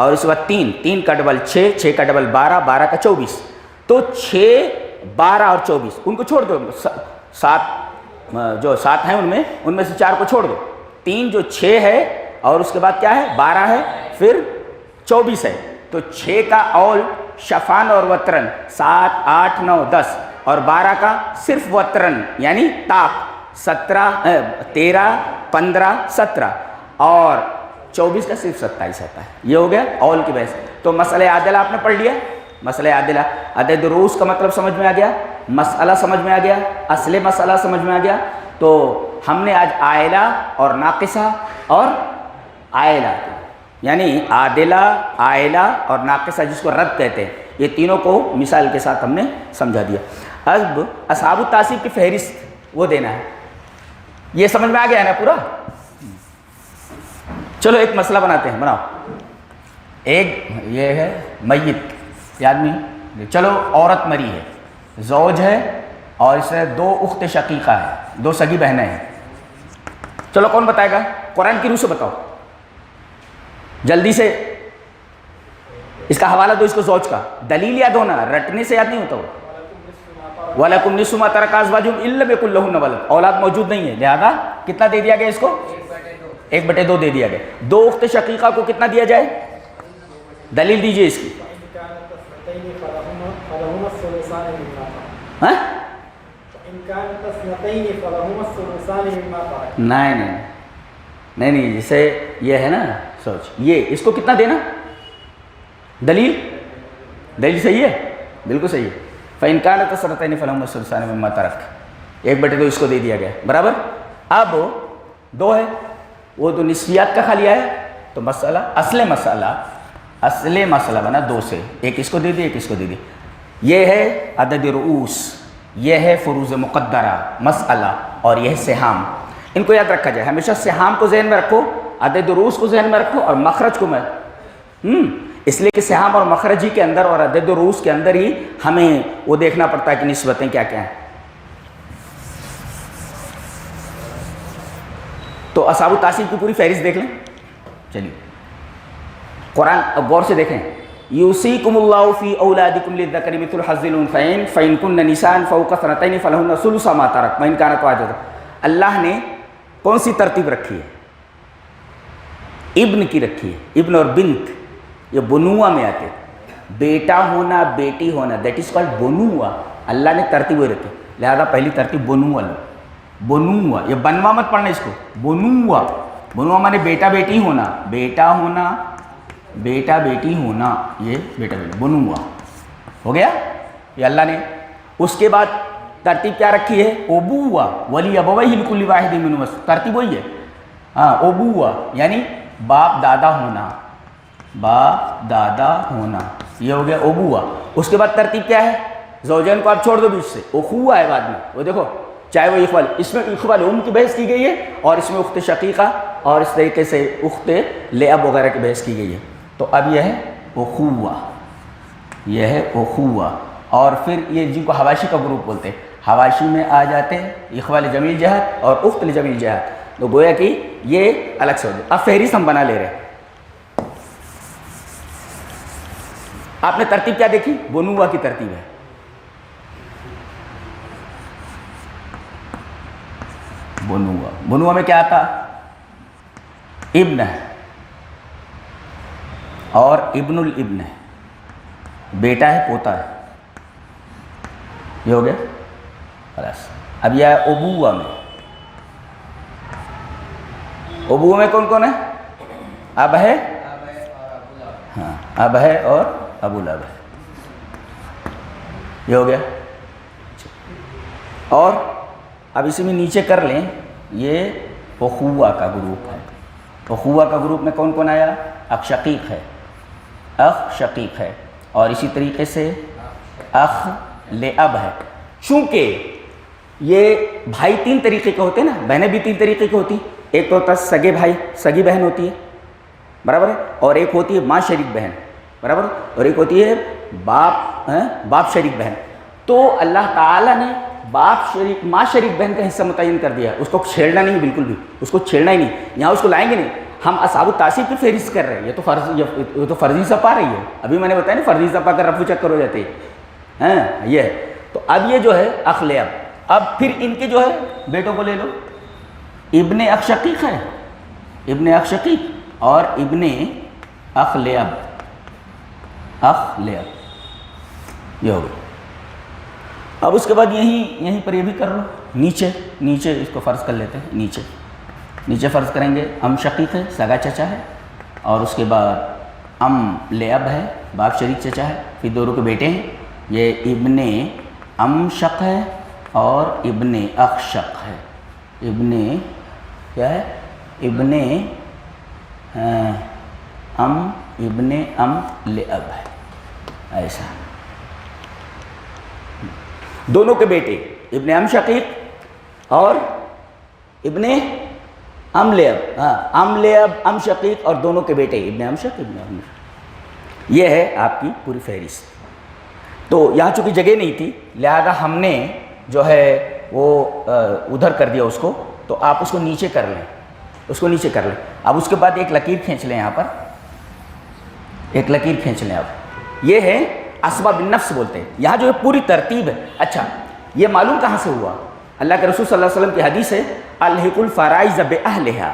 S1: اور اس کے بعد 3, 3 کا ڈبل 6, 6 کا ڈبل 12, 12 کا 24. تو 6, 12 اور 24 ان کو چھوڑ دو. 7 جو 7 ہیں ان میں سے 4 کو چھوڑ دو. 3 جو 6 ہے اور اس کے بعد کیا ہے 12 ہے پھر 24 ہے. تو 6 کا اول شفان اور وترن 7, 8, 9, 10 اور 12 کا صرف وترن یعنی طاق 17, 13, 15, 17 اور 24 کا صرف 27 آتا ہے. یہ ہو گیا اول کی بحث. تو مسئلہ عادلہ آپ نے پڑھ لیا. مسئلہ عادلہ عدد رؤوس کا مطلب سمجھ میں آ گیا, مسئلہ سمجھ میں آ گیا, اصل مسئلہ سمجھ میں آ گیا. تو ہم نے آج عائلہ اور ناقصہ اور عائلہ یعنی عادلہ, عائلہ اور ناقصہ جس کو رد کہتے ہیں, یہ تینوں کو مثال کے ساتھ ہم نے سمجھا دیا. اب اصحاب التعصیب کی فہرست وہ دینا ہے. یہ سمجھ میں آ گیا ہے نا پورا. چلو ایک مسئلہ بناتے ہیں, بناؤ. ایک یہ ہے میت یہ آدمی, چلو عورت مری ہے, زوج ہے اور اس سے 2 اخت شقیقہ ہے, 2 سگی بہنیں ہیں. چلو کون بتائے گا؟ قرآن کی روح سے بتاؤ جلدی سے. اس کا حوالہ دو اس کو زوج کا. دلیل یاد ہونا, رٹنے سے یاد نہیں ہوتا. وَلَكُمْ نِصْفُ مَا تَرَكَ أَزْوَاجُكُمْ إِن لَّمْ يَكُن لَّهُنَّ وَلَدٌ, اولاد موجود نہیں ہے, لہذا کتنا دے دیا گیا اس کو؟ 1/2 دے دیا گیا. 2 اخت شقیقہ کو کتنا دیا جائے؟ دلیل دیجئے اس کی. نہیں جسے یہ ہے نا سوچ, یہ اس کو کتنا دینا؟ دلیل صحیح ہے, بالکل صحیح ہے. فَإِنْ كَانَتْ اثْنَتَيْنِ فَلَهُمَا الثُّلُثَانِ مِمَّا تَرَكَ, 1/2 اس کو دے دیا گیا, برابر. اب 2 ہے, وہ تو نسبیات کا خالی ہے. تو مسئلہ اصل مسئلہ بنا 2 سے, ایک اس کو دے دی, ایک اس کو دے دی. یہ ہے عدد رؤوس, یہ ہے فروض مقدرہ مسئلہ, اور یہ ہے سہام. ان کو یاد رکھا جائے, ہمیشہ سہام کو ذہن میں رکھو, عدد رؤوس کو ذہن میں رکھو, اور مخرج کو میں اس لیے کہ سہام اور مخرج ہی کے اندر اور عدد رؤوس کے اندر ہی ہمیں وہ دیکھنا پڑتا ہے کہ نسبتیں کیا کیا ہیں. تو اصحاب التعصیب کی پوری فہرست دیکھ لیں. چلیے قرآن اب غور سے دیکھیں. یوصیکم اللہ فی اولادکم للذکر مثل حظ الانثیین فإن کن نساء فوق اثنتین فلہن ثلث ما ترک وإن کانت واحدۃ. اللہ نے کون سی ترتیب رکھی ہے؟ ابن کی رکھی ہے. ابن اور بنت یہ بنوہ میں آتے, بیٹا ہونا بیٹی ہونا, دیٹ از کالڈ بنوہ. اللہ نے ترتیب وہی رکھی, لہذا پہلی ترتیب بنوہ لو. بنوہ, یہ بنوا مت پڑھنا اس کو, بنوہ. بنوہ مانے بیٹا بیٹی ہونا, بیٹا ہونا بیٹا بیٹی ہونا, یہ بیٹا بیٹی بنوہ ہو گیا. یہ اللہ نے. اس کے بعد ترتیب کیا رکھی ہے؟ ابوہ ولی ابویہ لکل واحد منہما, ترتیب وہی ہے. ہاں ابوہ یعنی باپ دادا ہونا, باپ دادا ہونا, یہ ہو گیا ابوہ. اس کے بعد ترتیب کیا ہے؟ زوجین کو آپ چھوڑ دو بیچ سے, اخوہ ہے بعد میں. وہ دیکھو چاہے وہ اخوال, اس میں اخوال ام کی بحث کی گئی ہے, اور اس میں اخت شقیقہ اور اس طریقے سے اخت لعب وغیرہ کی بحث کی گئی ہے. تو اب یہ ہے اخوہ, یہ ہے اخوہ. اور پھر یہ جن کو حواشی کا گروپ بولتے ہیں, حواشی میں آ جاتے ہیں اخوہ لجمیع جہت اور اخت لجمیع جہت. تو گویا کہ یہ الگ سے ہو جائے. اب فہرست ہم بنا لے رہے ہیں. آپ نے ترتیب کیا دیکھی؟ بنوہ کی ترتیب ہے. بنوہ میں کیا آتا؟ ابن ہے اور ابن الابن ہے, بیٹا ہے پوتا ہے. یہ ہو گیا خلاص. اب یہ ہے ابوہ میں. ابوہ میں کون کون ہے؟ اب ہے, ہاں اب ہے اور ابو الاب ہے. یہ ہو گیا. اور اب اسی میں نیچے کر لیں, یہ اخوہ کا گروپ ہے. اخوہ کا گروپ میں کون کون آیا؟ اخ شقیق ہے, اخ شقیق ہے, اور اسی طریقے سے اخ لعب ہے. چونکہ یہ بھائی 3 طریقے کے ہوتے ہیں نا, بہنیں بھی 3 طریقے کی ہوتی. ایک تو ہوتا ہے سگے بھائی, سگی بہن ہوتی ہے, برابر ہے, اور ایک ہوتی ہے ماں شریک بہن, برابر, اور ایک ہوتی ہے باپ شریک بہن. تو اللہ تعالیٰ نے باپ ماں شریک بہن کا حصہ متعین کر دیا ہے. اس کو چھیڑنا نہیں بالکل بھی, اس کو چھیڑنا ہی نہیں. یہاں اس کو لائیں گے نہیں. ہم اصحاب التعصیب کی فہرست کر رہے ہیں، یہ تو فرضی صفا رہی ہے، ابھی میں نے بتایا نا فرضی صفا کا رفع چکر ہو جاتے ہیں، یہ ہے۔ تو اب یہ جو ہے اخ لعب، اب پھر ان کے جو ہے بیٹوں کو لے لو، ابن اخ شقیق ہے، ابن اخ شقیق اور ابن اخ لعب، اخ لعب یہ ہو گئی۔ اب اس کے بعد یہیں پر یہ بھی کر لو، نیچے اس کو فرض کر لیتے ہیں، نیچے فرض کریں گے ام شقیق ہے، سگا چچا ہے، اور اس کے بعد ام لعب ہے، باپ شریک چچا ہے، پھر دونوں کے بیٹے ہیں، یہ ابن ام شق ہے اور ابن اخ شق ہے، ابن کیا ہے، ابن ام لعب ہے، ایسا دونوں کے بیٹے ابن ام شقیق اور ابن ام لعب، ام لعب ام شقیق اور دونوں کے بیٹے ابن ام شقیق ابن ام شقیق۔ یہ ہے آپ کی پوری فہرست۔ تو یہاں چونکہ جگہ نہیں تھی لہذا ہم نے جو ہے وہ ادھر کر دیا اس کو، تو آپ اس کو نیچے کر لیں، اب اس کے بعد ایک لکیر کھینچ لیں، یہاں پر ایک لکیر کھینچ لیں آپ، یہ ہے اسباب النفس بولتے ہیں، یہاں جو ہے پوری ترتیب ہے۔ اچھا یہ معلوم کہاں سے ہوا؟ اللہ کے رسول صلی اللہ علیہ وسلم کی حدیث ہے الحق الفرائض باہلھا،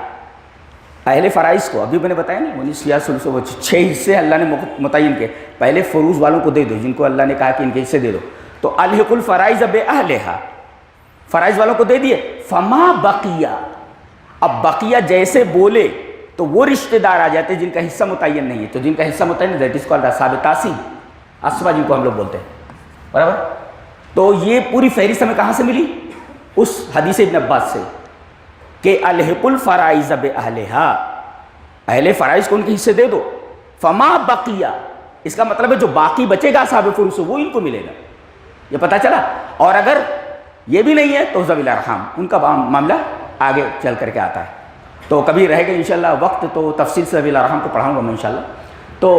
S1: اہل فرائض کو، ابھی میں نے بتایا نا 19 وہ 6 حصے اللہ نے متعین کیے، پہلے فروض والوں کو دے دو، جن کو اللہ نے کہا کہ ان کے حصے دے دو، تو الحق الفرائض باہلھا، فرائض والوں کو دے دیے، فما بقیہ، اب بقیہ جیسے بولے تو وہ رشتہ دار آ جاتے جن کا حصہ متعین نہیں ہے، تو جن کا حصہ متعین ہے دیٹ از کالڈ اصحاب تعصیب، اسبا جن کو ہم لوگ بولتے ہیں، برابر۔ تو یہ پوری فہرست ہمیں کہاں سے ملی؟ اس حدیث ابن عباس سے کہ الحق الفرائض باہلھا، اہل فرائض کو ان کے حصے دے دو، فما بقیہ، اس کا مطلب ہے جو باقی بچے گا اصحاب فروض وہ ان کو ملے گا، یہ پتہ چلا۔ اور اگر یہ بھی نہیں ہے تو ذوی الارحام، ان کا معاملہ آگے چل کر کے آتا ہے، تو کبھی رہے گا انشاءاللہ وقت تو تفصیل سے ذوی الارحام کو پڑھاؤں گا میں انشاءاللہ۔ تو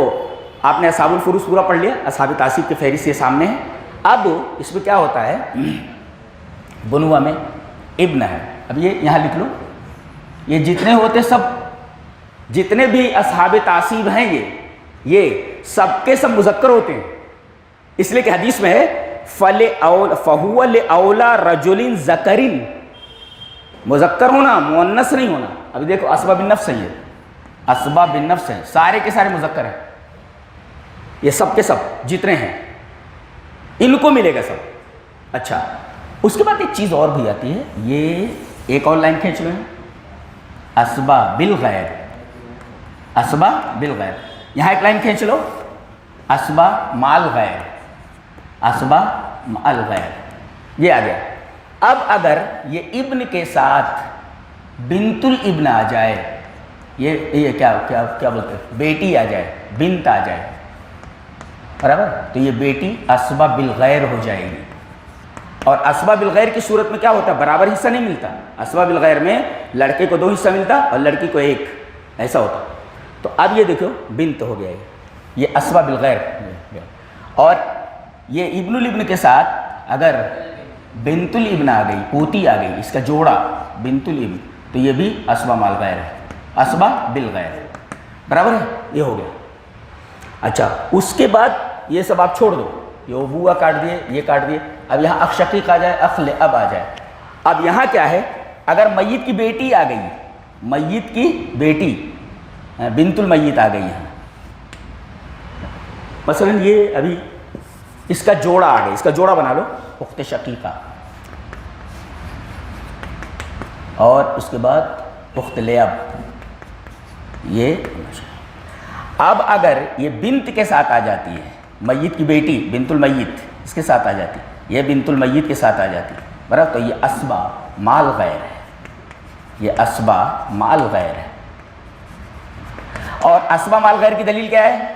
S1: آپ نے اصحاب الفروض پورا پڑھ لیا، اصحاب تعصیب کی فہرست یہ سامنے ہے۔ اب اس میں کیا ہوتا ہے، بنوا میں ابن ہے، اب یہ یہاں لکھ لو، یہ جتنے ہوتے سب جتنے بھی اصحاب تعصیب ہیں یہ سب کے سب مذکر ہوتے ہیں، اس لیے کہ حدیث میں ہے فہو لأولا رجل ذکر، مذکر ہونا مؤنث نہیں ہونا۔ ابھی دیکھو اسباب النفس ہے، یہ اسباب النفس ہیں، سارے کے سارے مذکر ہیں، یہ سب کے سب جتنے ہیں ان کو ملے گا سب۔ اچھا اس کے بعد ایک چیز اور بھی آتی ہے، یہ ایک اور لائن کھینچ لو، اسبا بالغیر، اسبا بالغیر، یہاں ایک لائن کھینچ لو، اسبا مال غیر، اسبا مال غیر، یہ آ گیا۔ اب اگر یہ ابن کے ساتھ بنت الابن آ جائے، یہ کیا بولتے ہیں، بیٹی آ جائے، بنت آ جائے، برابر، تو یہ بیٹی اسبا بالغیر ہو جائے گی۔ اور اسبا بالغیر کی صورت میں کیا ہوتا ہے، برابر حصہ نہیں ملتا، اسبا بالغیر میں لڑکے کو 2 حصہ ملتا اور لڑکی کو 1، ایسا ہوتا۔ تو اب یہ دیکھو بنت ہو گیا، یہ اسبا بالغیر، اور یہ ابن الابن کے ساتھ اگر بنت الابن آ گئی، پوتی آ گئی، اس کا جوڑا بنت الابن، تو یہ بھی اسبا مال غیر ہے، اسبا بالغیر، برابر ہے، یہ ہو گیا۔ اچھا اس کے بعد یہ سب آپ چھوڑ دو، یہ ابوا کاٹ دیے، یہ کاٹ دیے، اب یہاں اخ شقیق آ جائے، اخ لعب آ جائے۔ اب یہاں کیا ہے، اگر میت کی بیٹی آ گئی، میت کی بیٹی بنت المیت آ گئی یہاں، مثلا یہ ابھی اس کا جوڑا آ گیا، اس کا جوڑا بنا لو اخت شقیقہ، اور اس کے بعد اخت لعب، یہ اب اگر یہ بنت کے ساتھ آ جاتی ہے، میت کی بیٹی بنت المیت اس کے ساتھ آ جاتی، یہ بنت المیت کے ساتھ آ جاتی، برابر، تو یہ اسبا مال غیر ہے، یہ اسبا مال غیر ہے۔ اور اسبا مال غیر کی دلیل کیا ہے؟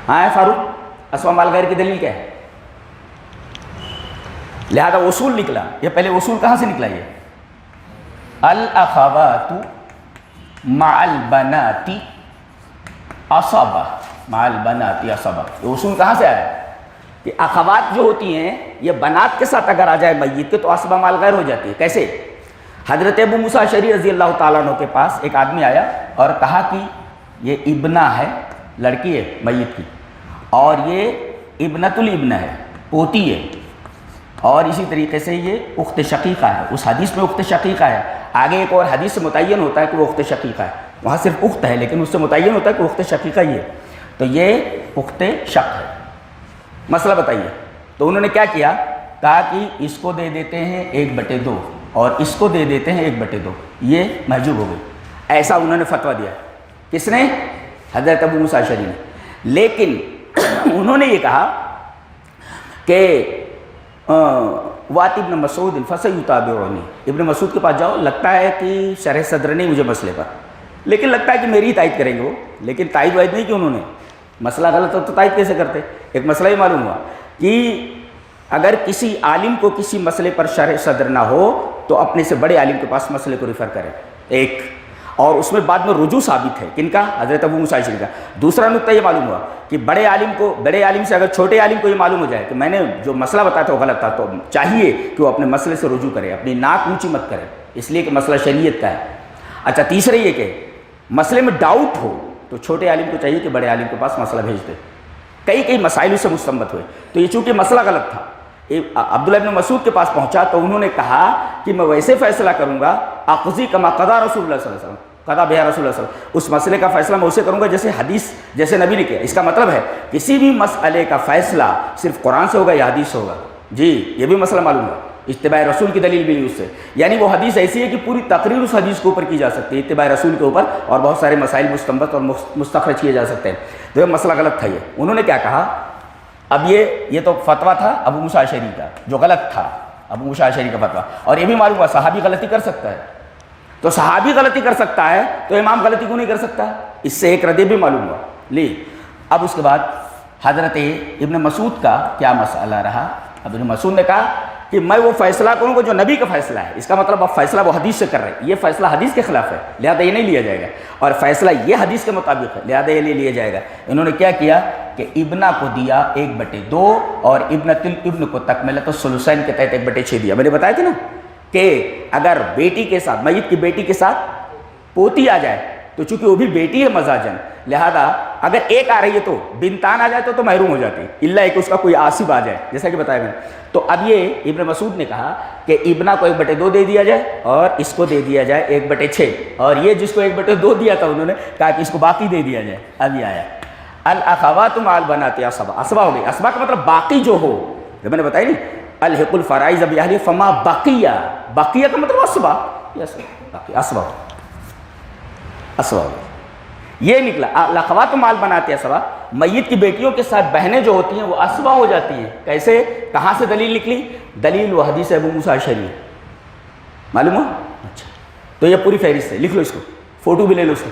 S1: ہاں فاروق، اسبا مال غیر کی دلیل کیا ہے؟ لہذا اصول نکلا، یہ پہلے اصول کہاں سے نکلا؟ یہ الاخوات مع البنات عصبہ، مع البنات عصبہ، یہ اصول کہاں سے آیا کہ اخوات جو ہوتی ہیں یہ بنات کے ساتھ اگر آ جائے میت کے تو عصبہ مال غیر ہو جاتی ہے۔ کیسے؟ حضرت ابو موسیٰ اشعری رضی اللہ تعالیٰ عنہ کے پاس ایک آدمی آیا اور کہا کہ یہ ابنہ ہے، لڑکی ہے میت کی، اور یہ ابنۃ الابنہ ہے، پوتی ہے، اور اسی طریقے سے یہ اخت شقیقہ ہے۔ اس حدیث میں اخت شقیقہ ہے، آگے ایک اور حدیث سے متعین ہوتا ہے کہ وہ اخت شقیقہ ہے، وہاں صرف اخت ہے لیکن اس سے متعین ہوتا ہے کہ اخت شقیقہ ہی ہے، تو یہ اخت شق ہے، مسئلہ بتائیے۔ تو انہوں نے کیا کیا، کہا کہ اس کو دے دیتے ہیں 1/2 اور اس کو دے دیتے ہیں 1/2، یہ محجوب ہو گئی۔ ایسا انہوں نے فتویٰ دیا، کس نے؟ حضرت ابو موسیٰ اشعری نے۔ لیکن انہوں نے یہ کہا کہ وات ابن مسعود فسیتابعنی، ابن مسعود کے پاس جاؤ، لگتا ہے کہ شرح صدر نہیں مجھے مسئلے پر، لیکن لگتا ہے کہ میری ہی تائید کریں گے وہ، لیکن تائید وائد نہیں کہ انہوں نے، مسئلہ غلط ہو تو تائید کیسے کرتے؟ ایک مسئلہ ہی معلوم ہوا کہ اگر کسی عالم کو کسی مسئلے پر شرح صدر نہ ہو تو اپنے سے بڑے عالم کے پاس مسئلے کو ریفر کرے، ایک، اور اس میں بعد میں رجوع ثابت ہے، کن کا؟ حضرت ابو موسیٰ اشعری کا۔ دوسرا نقطہ یہ معلوم ہوا کہ بڑے عالم سے اگر چھوٹے عالم کو یہ معلوم ہو جائے کہ میں نے جو مسئلہ بتایا تھا وہ غلط تھا، تو چاہیے کہ وہ اپنے مسئلے سے رجوع کرے، اپنی ناک اونچی مت کرے، اس لیے کہ مسئلہ شریعت کا ہے۔ اچھا، تیسرے یہ کہ مسئلے میں ڈاؤٹ ہو تو چھوٹے عالم کو چاہیے کہ بڑے عالم کے پاس مسئلہ بھیج دے۔ کئی مسائل سے مستنبط ہوئے، تو یہ چونکہ مسئلہ غلط تھا، عبداللہ ابن مسعود کے پاس پہنچا تو انہوں نے کہا کہ میں ویسے فیصلہ کروں گا، اقضی کما قضا رسول اللہ صلی اللہ علیہ وسلم، قضا بها رسول اللہ صلی اللہ علیہ وسلم، اس مسئلے کا فیصلہ میں اسے کروں گا جیسے نبی نے کیا۔ اس کا مطلب ہے کسی بھی مسئلے کا فیصلہ صرف قرآن سے ہوگا یا حدیث سے ہوگا؟ جی، یہ بھی مسئلہ معلوم ہوا، اتباع رسول کی دلیل بھی اس سے، یعنی وہ حدیث ایسی ہے کہ پوری تقریر اس حدیث کے اوپر کی جا سکتی ہے، اتباع رسول کے اوپر، اور بہت سارے مسائل مستنبط اور مستخرج کیے جا سکتے ہیں۔ تو یہ مسئلہ غلط تھا۔ یہ انہوں نے کیا کہا، اب یہ تو فتویٰ تھا ابو موسیٰ اشعری کا جو غلط تھا، ابو موسیٰ اشعری کا فتویٰ، اور یہ بھی معلوم ہوا صحابی غلطی کر سکتا ہے، تو صحابی غلطی کر سکتا ہے تو امام غلطی کیوں نہیں کر سکتا؟ اس سے ایک ردی بھی معلوم ہوا۔ اب اس کے بعد حضرت ابن مسعود کا کیا مسئلہ رہا؟ اب ابن مسعود نے کہا کہ میں وہ فیصلہ کروں گا جو نبی کا فیصلہ ہے، اس کا مطلب اب فیصلہ وہ حدیث سے کر رہے ہیں، یہ فیصلہ حدیث کے خلاف ہے لہذا یہ نہیں لیا جائے گا، اور فیصلہ یہ حدیث کے مطابق ہے لہذا یہ لیا جائے گا۔ انہوں نے کیا کیا کہ ابنہ کو دیا 1/2 اور ابنۃ الابن کو تکملۃ الثلثین کے تحت 1/6 دیا۔ میں نے بتایا تھا نا کہ اگر بیٹی کے ساتھ، میت کی بیٹی کے ساتھ پوتی آ جائے تو چونکہ وہ بھی بیٹی ہے مزاجن، لہذا اگر ایک آ رہی ہے تو بنتان آ جائے تو محروم ہو جاتی ہے، الا ایک اس کا کوئی عاصب آ جائے، جیسا کہ بتایا میں نے۔ تو اب یہ ابن مسعود نے کہا کہ ابنہ کو 1/2 دے دیا جائے اور اس کو دے دیا جائے 1/6، اور یہ جس کو 1/2 دیا تھا انہوں نے کہا کہ اس کو باقی دے دیا جائے۔ اب یہ آیا الاخوات مع البنات عصبہ، عصبہ ہو گئی، عصبہ کا مطلب باقی جو ہو، جب میں نے بتایا نہیں الحق الفرائض باہلہ فما بقیہ، بقیہ کا مطلب عصبہ، عصبہ ہو، یہ نکلا الاخوات مع البنات عصبہ، میت کی بیٹیوں کے ساتھ بہنیں جو ہوتی ہیں وہ عصبہ ہو جاتی ہیں۔ کیسے؟ کہاں سے دلیل نکلی؟ دلیل وہ حدیث ابو موسیٰ اشعری ہے، معلوم ہو؟ اچھا، تو یہ پوری فہرست ہے، لکھ لو اس کو، فوٹو بھی لے لو اس کو،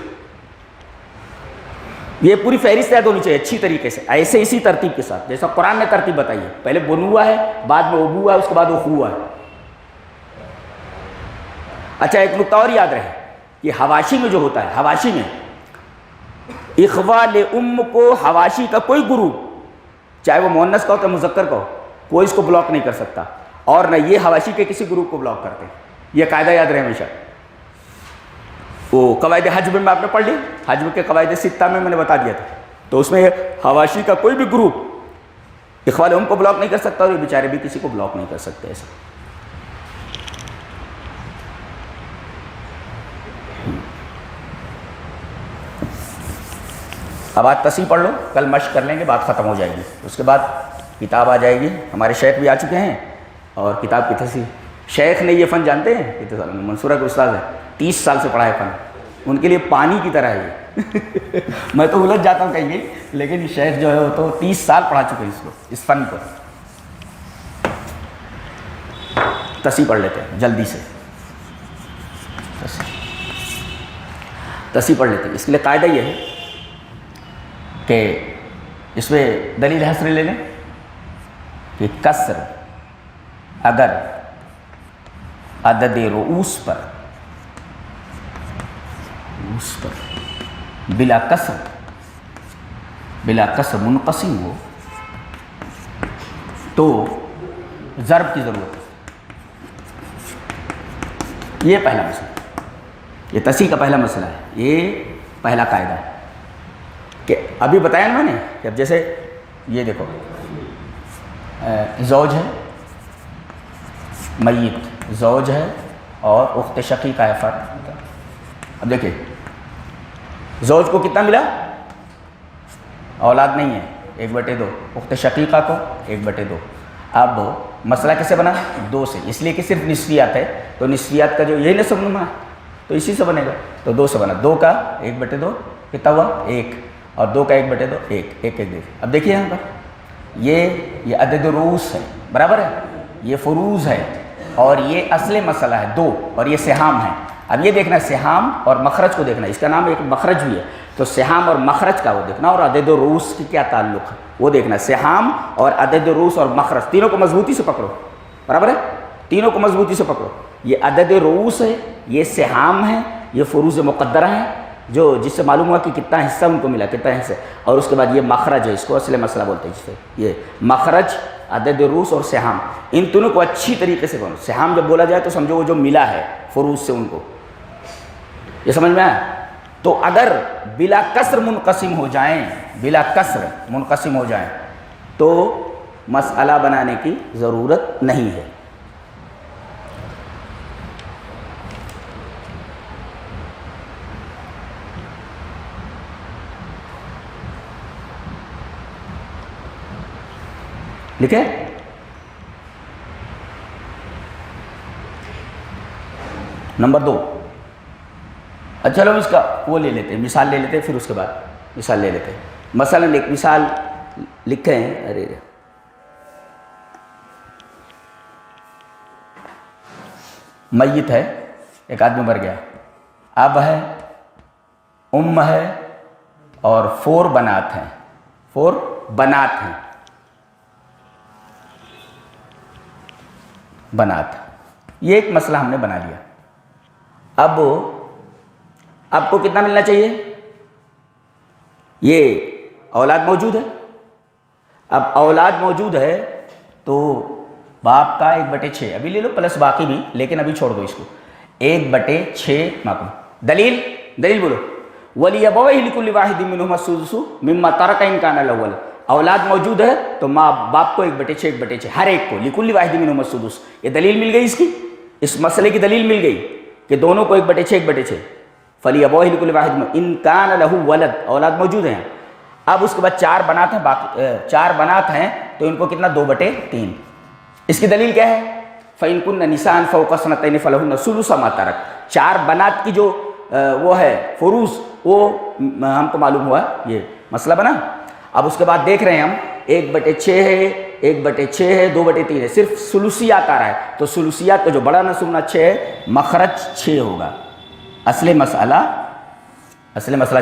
S1: یہ پوری فہرست یاد ہونی چاہیے اچھی طریقے سے، ایسے اسی ترتیب کے ساتھ جیسا قرآن نے ترتیب بتائی ہے، پہلے بنوا ہے، بعد میں ابوا ہے، اس کے بعد اخوا ہے۔ اچھا، ایک نقطہ اور یاد رہے کہ حواشی میں جو ہوتا ہے، حواشی میں اخوال ام کو حواشی کا کوئی گروپ، چاہے وہ مؤنث کا ہو یا مذکر کا ہو، کوئی اس کو بلاک نہیں کر سکتا، اور نہ یہ حواشی کے کسی گروپ کو بلاک کرتے ہیں، یہ قاعدہ یاد رہے ہمیشہ۔ وہ قواعد حجب میں آپ نے پڑھ لی، حجب کے قواعد 6 میں نے بتا دیا تھا، تو اس میں حواشی کا کوئی بھی گروپ اخوال ام کو بلاک نہیں کر سکتا، اور یہ بیچارے بھی کسی کو بلاک نہیں کر سکتے ایسا۔ اب آج تصحیح پڑھ لو، کل مشق کر لیں گے، بات ختم ہو جائے گی، اس کے بعد کتاب آ جائے گی، ہمارے شیخ بھی آ چکے ہیں، اور کتاب کی تصحیح، شیخ نے یہ فن جانتے ہیں، منصورہ کے استاد ہیں، 30 سال سے پڑھا ہے فن، ان کے لیے پانی کی طرح ہے یہ میں تو الجھ جاتا ہوں کہیں گے، لیکن شیخ جو ہے وہ تو 30 سال پڑھا چکے ہیں اس کو، اس فن کو۔ تصحیح پڑھ لیتے ہیں جلدی سے، تصحیح پڑھ لیتے ہیں۔ اس کے لیے قاعدہ یہ ہے کہ اس میں دلیل حسر لے لیں کہ کسر اگر عدد رؤوس پر بلا کسر منقسم ہو تو ضرب کی ضرورت ہے، یہ پہلا مسئلہ، یہ تصحیح کا پہلا مسئلہ ہے، یہ پہلا قاعدہ ہے کہ ابھی بتایا نا میں نے کہ اب جیسے یہ دیکھو زوج ہے، میت زوج ہے اور اخت شقیقہ ہے فرد. اب دیکھیں زوج کو کتنا ملا؟ اولاد نہیں ہے، 1/2. اخت شقیقہ کو 1/2. اب مسئلہ کیسے بنا؟ 2 سے، اس لیے کہ صرف نصفیات ہے تو نصفیات کا جو یہی نصب نما ہے تو اسی سے بنے گا، تو 2 سے بنا. 2 کا 1/2 کتنا ہوا؟ 1 اور 2 کا 1/2 1 1 1. اب دیکھیے یہاں پر یہ عدد رؤوس ہے، برابر ہے، یہ فروض ہے اور یہ اصل مسئلہ ہے 2 اور یہ سہام ہے. اب یہ دیکھنا سہام اور مخرج کو دیکھنا، اس کا نام ایک مخرج بھی ہے، تو سہام اور مخرج کا وہ دیکھنا اور عدد رؤوس کی کیا تعلق ہے وہ دیکھنا. سہام اور عدد رؤوس اور مخرج تینوں کو مضبوطی سے پکڑو، برابر ہے، تینوں کو مضبوطی سے پکڑو. یہ عدد رؤوس ہے، یہ سہام ہے، یہ فروض مقدرہ ہیں جو جس سے معلوم ہوا کہ کتنا حصہ ان کو ملا، کتنا حصہ. اور اس کے بعد یہ مخرج ہے، اس کو اصل مسئلہ بولتے ہیں جس سے یہ مخرج، عدد رؤوس اور سہام، ان تینوں کو اچھی طریقے سے بولو. سہام جب بولا جائے تو سمجھو وہ جو ملا ہے فروض سے ان کو، یہ سمجھ میں آیا؟ تو اگر بلا کسر منقسم ہو جائیں، بلا کسر منقسم ہو جائیں تو مسئلہ بنانے کی ضرورت نہیں ہے. لکھے؟ نمبر 2. اچھا چلو اس کا وہ لے لیتے ہیں، مثال لے لیتے ہیں، پھر اس کے بعد مثال لے لیتے ہیں. مثلا ایک مثال لکھے ہیں، ارے میت ہے، ایک آدمی مر گیا، اب ہے، ہے اور 4 بنات ہیں، 4 بنات ہیں، بنات. یہ ایک مسئلہ ہم نے بنا لیا. اب آپ کو کتنا ملنا چاہیے؟ یہ اولاد موجود ہے. اب اولاد موجود ہے تو باپ کا 1/6 ابھی لے لو پلس باقی بھی، لیکن ابھی چھوڑ دو اس کو. 1/6 معقول. دلیل بولو. وَلِيَبَوَيْهِ لِكُلِّ وَاحِدٍ مِّنْهُمَا السُّدُسُ مِمَّا تَرَكَ إِن كَانَ الْأَوَّلُ. اولاد موجود ہے تو ماں باپ کو 1/6 1/6 ہر ایک کو، لِكُلِّ وَاحِدٍ مِّنْهُمَا السُّدُسُ. یہ دلیل مل گئی اس کی، اس مسئلے کی دلیل مل گئی کہ دونوں کو 1/6 1/6. فَلِيَبَوَيْهِ لِكُلِّ وَاحِدٍ إِن كَانَ لَهُ وَلَدٌ. اولاد موجود ہیں. اب اس کے بعد 4 بنات ہیں، باقی 4 بنات ہیں تو ان کو کتنا؟ 2/3. اس کی دلیل کیا ہے؟ فَإِن كُنَّ نِسَاءً فَوْقَ اثْنَتَيْنِ فَلَهُنَّ ثُلُثُ مَا تَرَكَ. 4 بنات کی جو وہ ہے فروض، وہ ہم کو معلوم ہوا، یہ مسئلہ بنا. اب اس کے بعد دیکھ رہے ہیں ہم 1/6 ہے، 1/6 ہے، 2/3 ہے، صرف ثلثیات آ رہا ہے تو ثلثیات کا جو بڑا نصب 6 ہے، مخرج 6 ہوگا. اصل مسئلہ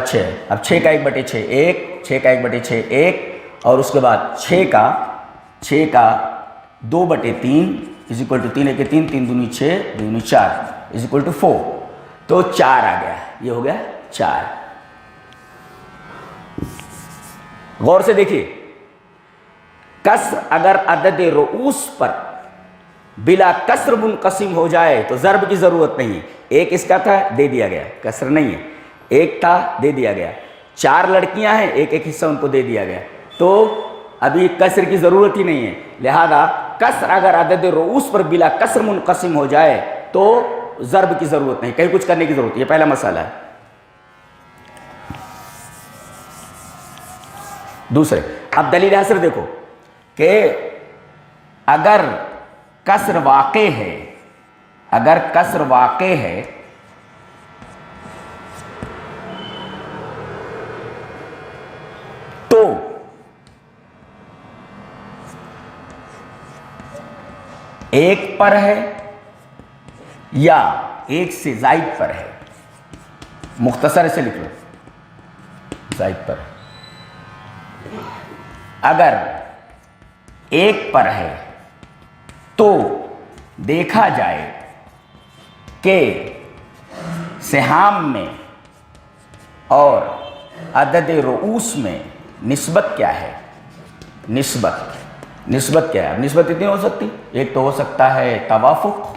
S1: 6 ہے. اب 6 کا 1/6 1، 6 کا 1/6 1 اور اس کے بعد 6 کا 2/3 is equal to 3 1 3 3 2 6 2 4 is equal to 4. تو 4 آ گیا، یہ ہو گیا 4. غور سے دیکھیے، کسر اگر عدد رؤوس پر بلا کسر منقسم ہو جائے تو ضرب کی ضرورت نہیں ہے. 1 اس کا تھا، دے دیا گیا، کسر نہیں ہے. 1 تھا، دے دیا گیا. 4 لڑکیاں ہیں، 1 حصہ ان کو دے دیا گیا، تو ابھی کسر کی ضرورت ہی نہیں ہے. لہذا کسر اگر عدد رؤوس پر بلا کسر منقسم ہو جائے تو ضرب کی ضرورت نہیں، کہیں کچھ کرنے کی ضرورت. یہ پہلا مسئلہ ہے. دوسرے، اب دلیل حاصل دیکھو کہ اگر کسر واقع ہے، اگر کسر واقع ہے تو ایک پر ہے یا ایک سے زائد پر ہے. مختصر سے لکھ لو، زائد پر. اگر ایک پر ہے تو دیکھا جائے کہ سہام میں اور عدد رؤوس میں نسبت کیا ہے. نسبت کیا ہے؟ نسبت اتنی ہو سکتی، ایک تو ہو سکتا ہے توافق،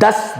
S1: 10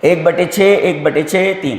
S1: 1/6 1/6 3,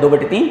S1: 2/3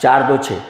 S1: 4 2 6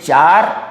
S1: 4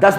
S1: 10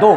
S1: 2,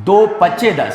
S1: 2 5 10,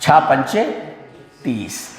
S1: 6 5 30,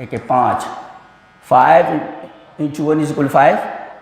S1: 1 5, 5 × 1 = 5,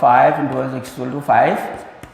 S1: 5 × 1 = 5,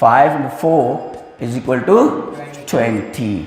S1: 5 × 4 = 20।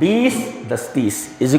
S1: 20 10 30 = 30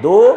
S1: 2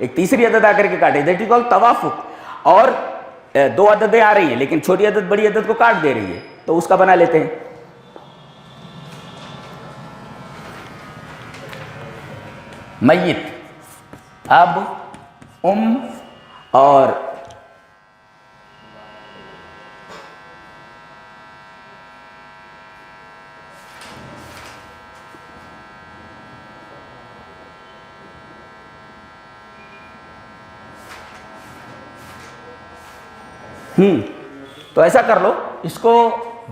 S1: ایک تیسری عدد آ کر کے کاٹے, دیٹ از کالڈ توافق. اور دو عددیں آ رہی ہیں لیکن چھوٹی عدد بڑی عدد کو کاٹ دے رہی ہے, تو اس کا بنا لیتے ہیں. میت, اب اور تو ایسا کر لو, اس کو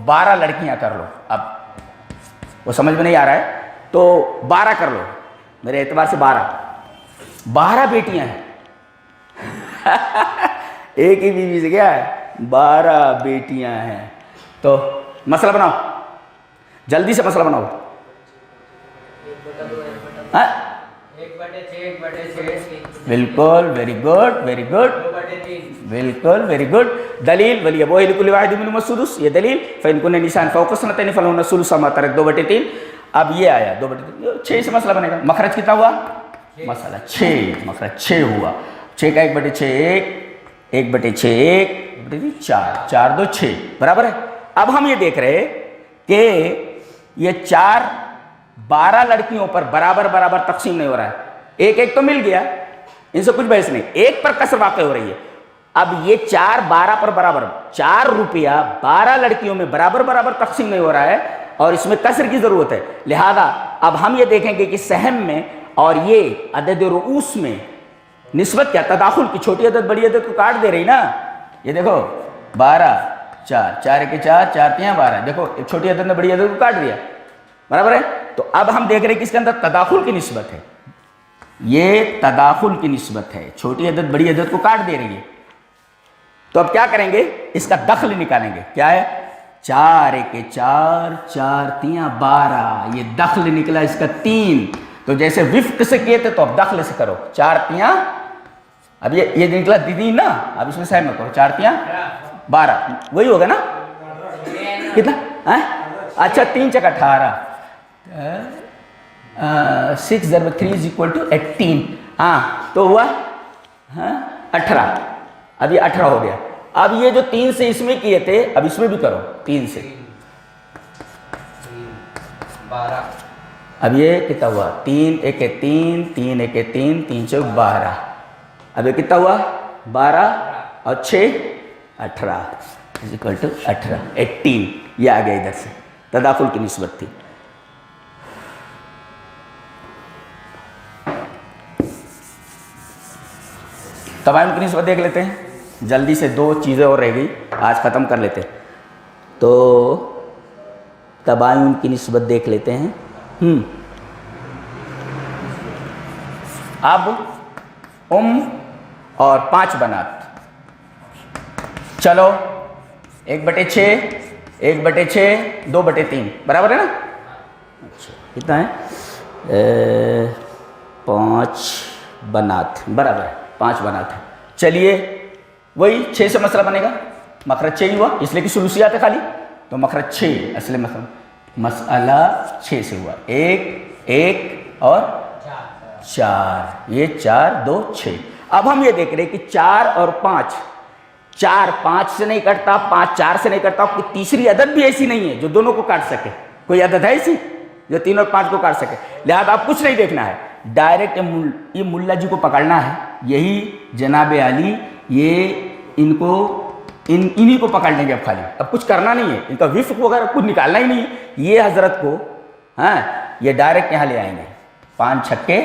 S1: 12 لڑکیاں کر لو. اب وہ سمجھ میں نہیں آ رہا ہے تو 12 کر لو, میرے اعتبار سے 12 بیٹیاں ہیں. ایک ہی بیوی سے کیا ہے, 12 بیٹیاں ہیں. تو مسئلہ بناؤ, جلدی سے مسئلہ بناؤ.
S3: 1/6
S1: بالکل, ویری گڈ, ویری گڈ, بالکل ویری گڈ. دلیل ولی ابوہ لکل واحد منہم السدس, یہ دلیل. فإن کن نساء فوق اثنتین فلہن الثلث مما ترک 2/3. اب یہ آیا 2/3, 6 سے مسئلہ بنے گا. مخرج کتنا ہوا, مسئلہ 6, مخرج 6 ہوا. 6 کا 1/6 1/6 4, 4 2 6 برابر ہے. اب ہم یہ دیکھ رہے کہ یہ 4 12 لڑکیوں پر برابر برابر تقسیم نہیں ہو رہا ہے. ایک ایک تو مل گیا, ان سے کچھ بحث نہیں, ایک پر کسر واقع ہو رہی ہے. اب یہ 4 12 پر برابر, 4 روپیہ 12 لڑکیوں میں برابر برابر تقسیم نہیں ہو رہا ہے اور اس میں کسر کی ضرورت ہے. لہذا اب ہم یہ دیکھیں گے کہ سہم میں اور یہ عدد رؤوس میں نسبت کیا, تداخل کی. چھوٹی عدد بڑی عدد کو کاٹ دے رہی نا. یہ دیکھو 12 4 4 1 4 4 3 12, دیکھو چھوٹی عدد نے بڑی عدد کو کاٹ دیا, برابر ہے. تو اب ہم دیکھ رہے ہیں کہ اس کے اندر تداخل کی نسبت ہے, یہ تداخل کی نسبت ہے. چھوٹی عدد بڑی عدد کو کاٹ دے رہی ہے. تو اب کیا کریں گے, اس کا دخل نکالیں گے. کیا ہے, 4 1 4 4 3 12, یہ دخل نکلا اس کا 3. تو جیسے وفق سے کیے تھے تو اب دخل سے کرو. 4 3, اب یہ نکلا 3 نا, اب اس میں سہم میں کرو. 4 3 12, وہی ہوگا نا, کتنا, اچھا 3 چکا 18, 6 ضرب 3 is equal to 18. ہاں تو ہوا 18. اب یہ 18 ہو گیا. اب یہ جو 3 سے اس میں کیے تھے اب اس میں بھی کرو 3 سے.
S3: 12.
S1: اب یہ کتنا ہوا, 3 1 3 3 1 3 3 4 12. اب یہ کتنا ہوا 12 اور 6 18 is equal to 18. یہ آ گیا ادھر سے, تداخل کی نسبت تھی. تباین کی نسبت دیکھ لیتے ہیں جلدی سے. 2 چیزیں اور رہ گئی, آج ختم کر لیتے. تو تباین کی نسبت دیکھ لیتے ہیں. اب اور 5 بنات, چلو 1/6 1/6 2/3 برابر ہے نا. اچھا کتنا ہے, 5 بنات برابر ہے, 5 بنات ہے. چلیے وہی 6 سے مسئلہ بنے گا. مخرج 6 ہی ہوا اس لیے کہ ثلثیات ہے خالی, تو مخرج 6 اصل مسئلہ 6 سے ہوا. 1 1 اور 4, یہ 4 2 6. اب ہم یہ دیکھ رہے کہ 4 اور 5, 4 5 سے نہیں کٹتا, 5 4 سے نہیں کٹتا. کوئی تیسری عدد بھی ایسی نہیں ہے جو دونوں کو کاٹ سکے. کوئی عدد ہے ایسی جو 3 اور 5 کو کاٹ سکے. لہذا آپ کچھ نہیں دیکھنا ہے, ڈائریکٹ یہ ملا جی کو پکڑنا ہے. یہی جناب علی, یہ ان کو انہی کو پکڑ لیں گے اب خالی. اب کچھ کرنا نہیں ہے, ان کا وفق وغیرہ کچھ نکالنا ہی نہیں ہے. یہ حضرت کو یہ ڈائریکٹ یہاں لے آئیں گے. 5 چھکے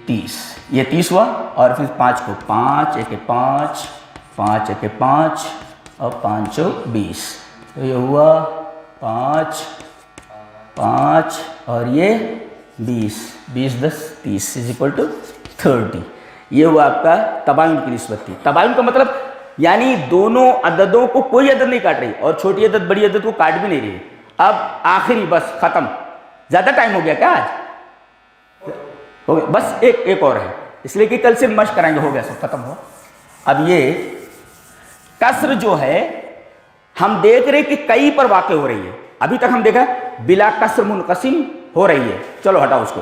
S1: 30, یہ 30 ہوا. اور پھر 5 کو 5 1 5 5 1 5 اور 5 20, تو یہ ہوا 5 5 اور یہ 20 20 10 30 is equal to 30. یہ ہوا آپ کا تباین کی نسبت تھی. تباین کا مطلب یعنی دونوں عددوں کو کوئی عدد نہیں کاٹ رہی اور چھوٹی عدد بڑی عدد کو کاٹ بھی نہیں رہی. اب آخری بس ختم. زیادہ ٹائم ہو گیا کیا آج, ہو گیا بس ایک اور ہے, اس لیے کہ کل سے مشق کرائیں گے. ہو گیا سب ختم ہوا. اب یہ کسر جو ہے ہم دیکھ رہے کہ کئی پر واقع ہو رہی ہے. ابھی تک ہم دیکھا بلا کسر منقسم ہو رہی ہے. چلو ہٹاؤ اس کو.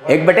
S1: 1/4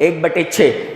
S1: 1/6,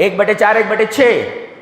S1: 1/4 1/6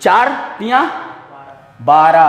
S1: 4 3 12,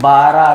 S1: 12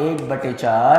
S1: 1/4,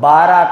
S1: 12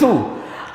S1: 2।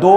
S1: 2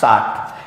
S1: 7,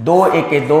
S1: 2 1 2,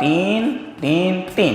S1: 3 3 3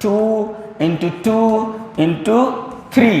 S1: 2 × 2 × 3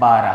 S1: 12,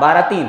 S1: 12 3,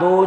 S1: 2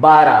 S1: 12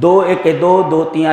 S1: 2 1 2, 2 3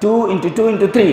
S1: 2 × 2 × 3,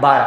S1: 12,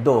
S1: 2,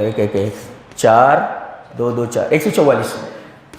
S1: 1 1 1 4, 2 2 4, 144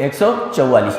S1: 144।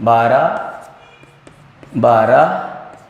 S1: 12 12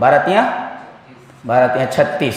S1: 12 3 36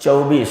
S1: 24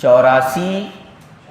S1: 84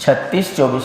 S1: 36 24,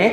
S1: 1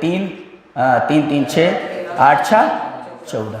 S1: 3, 3 3 6 8 6 14,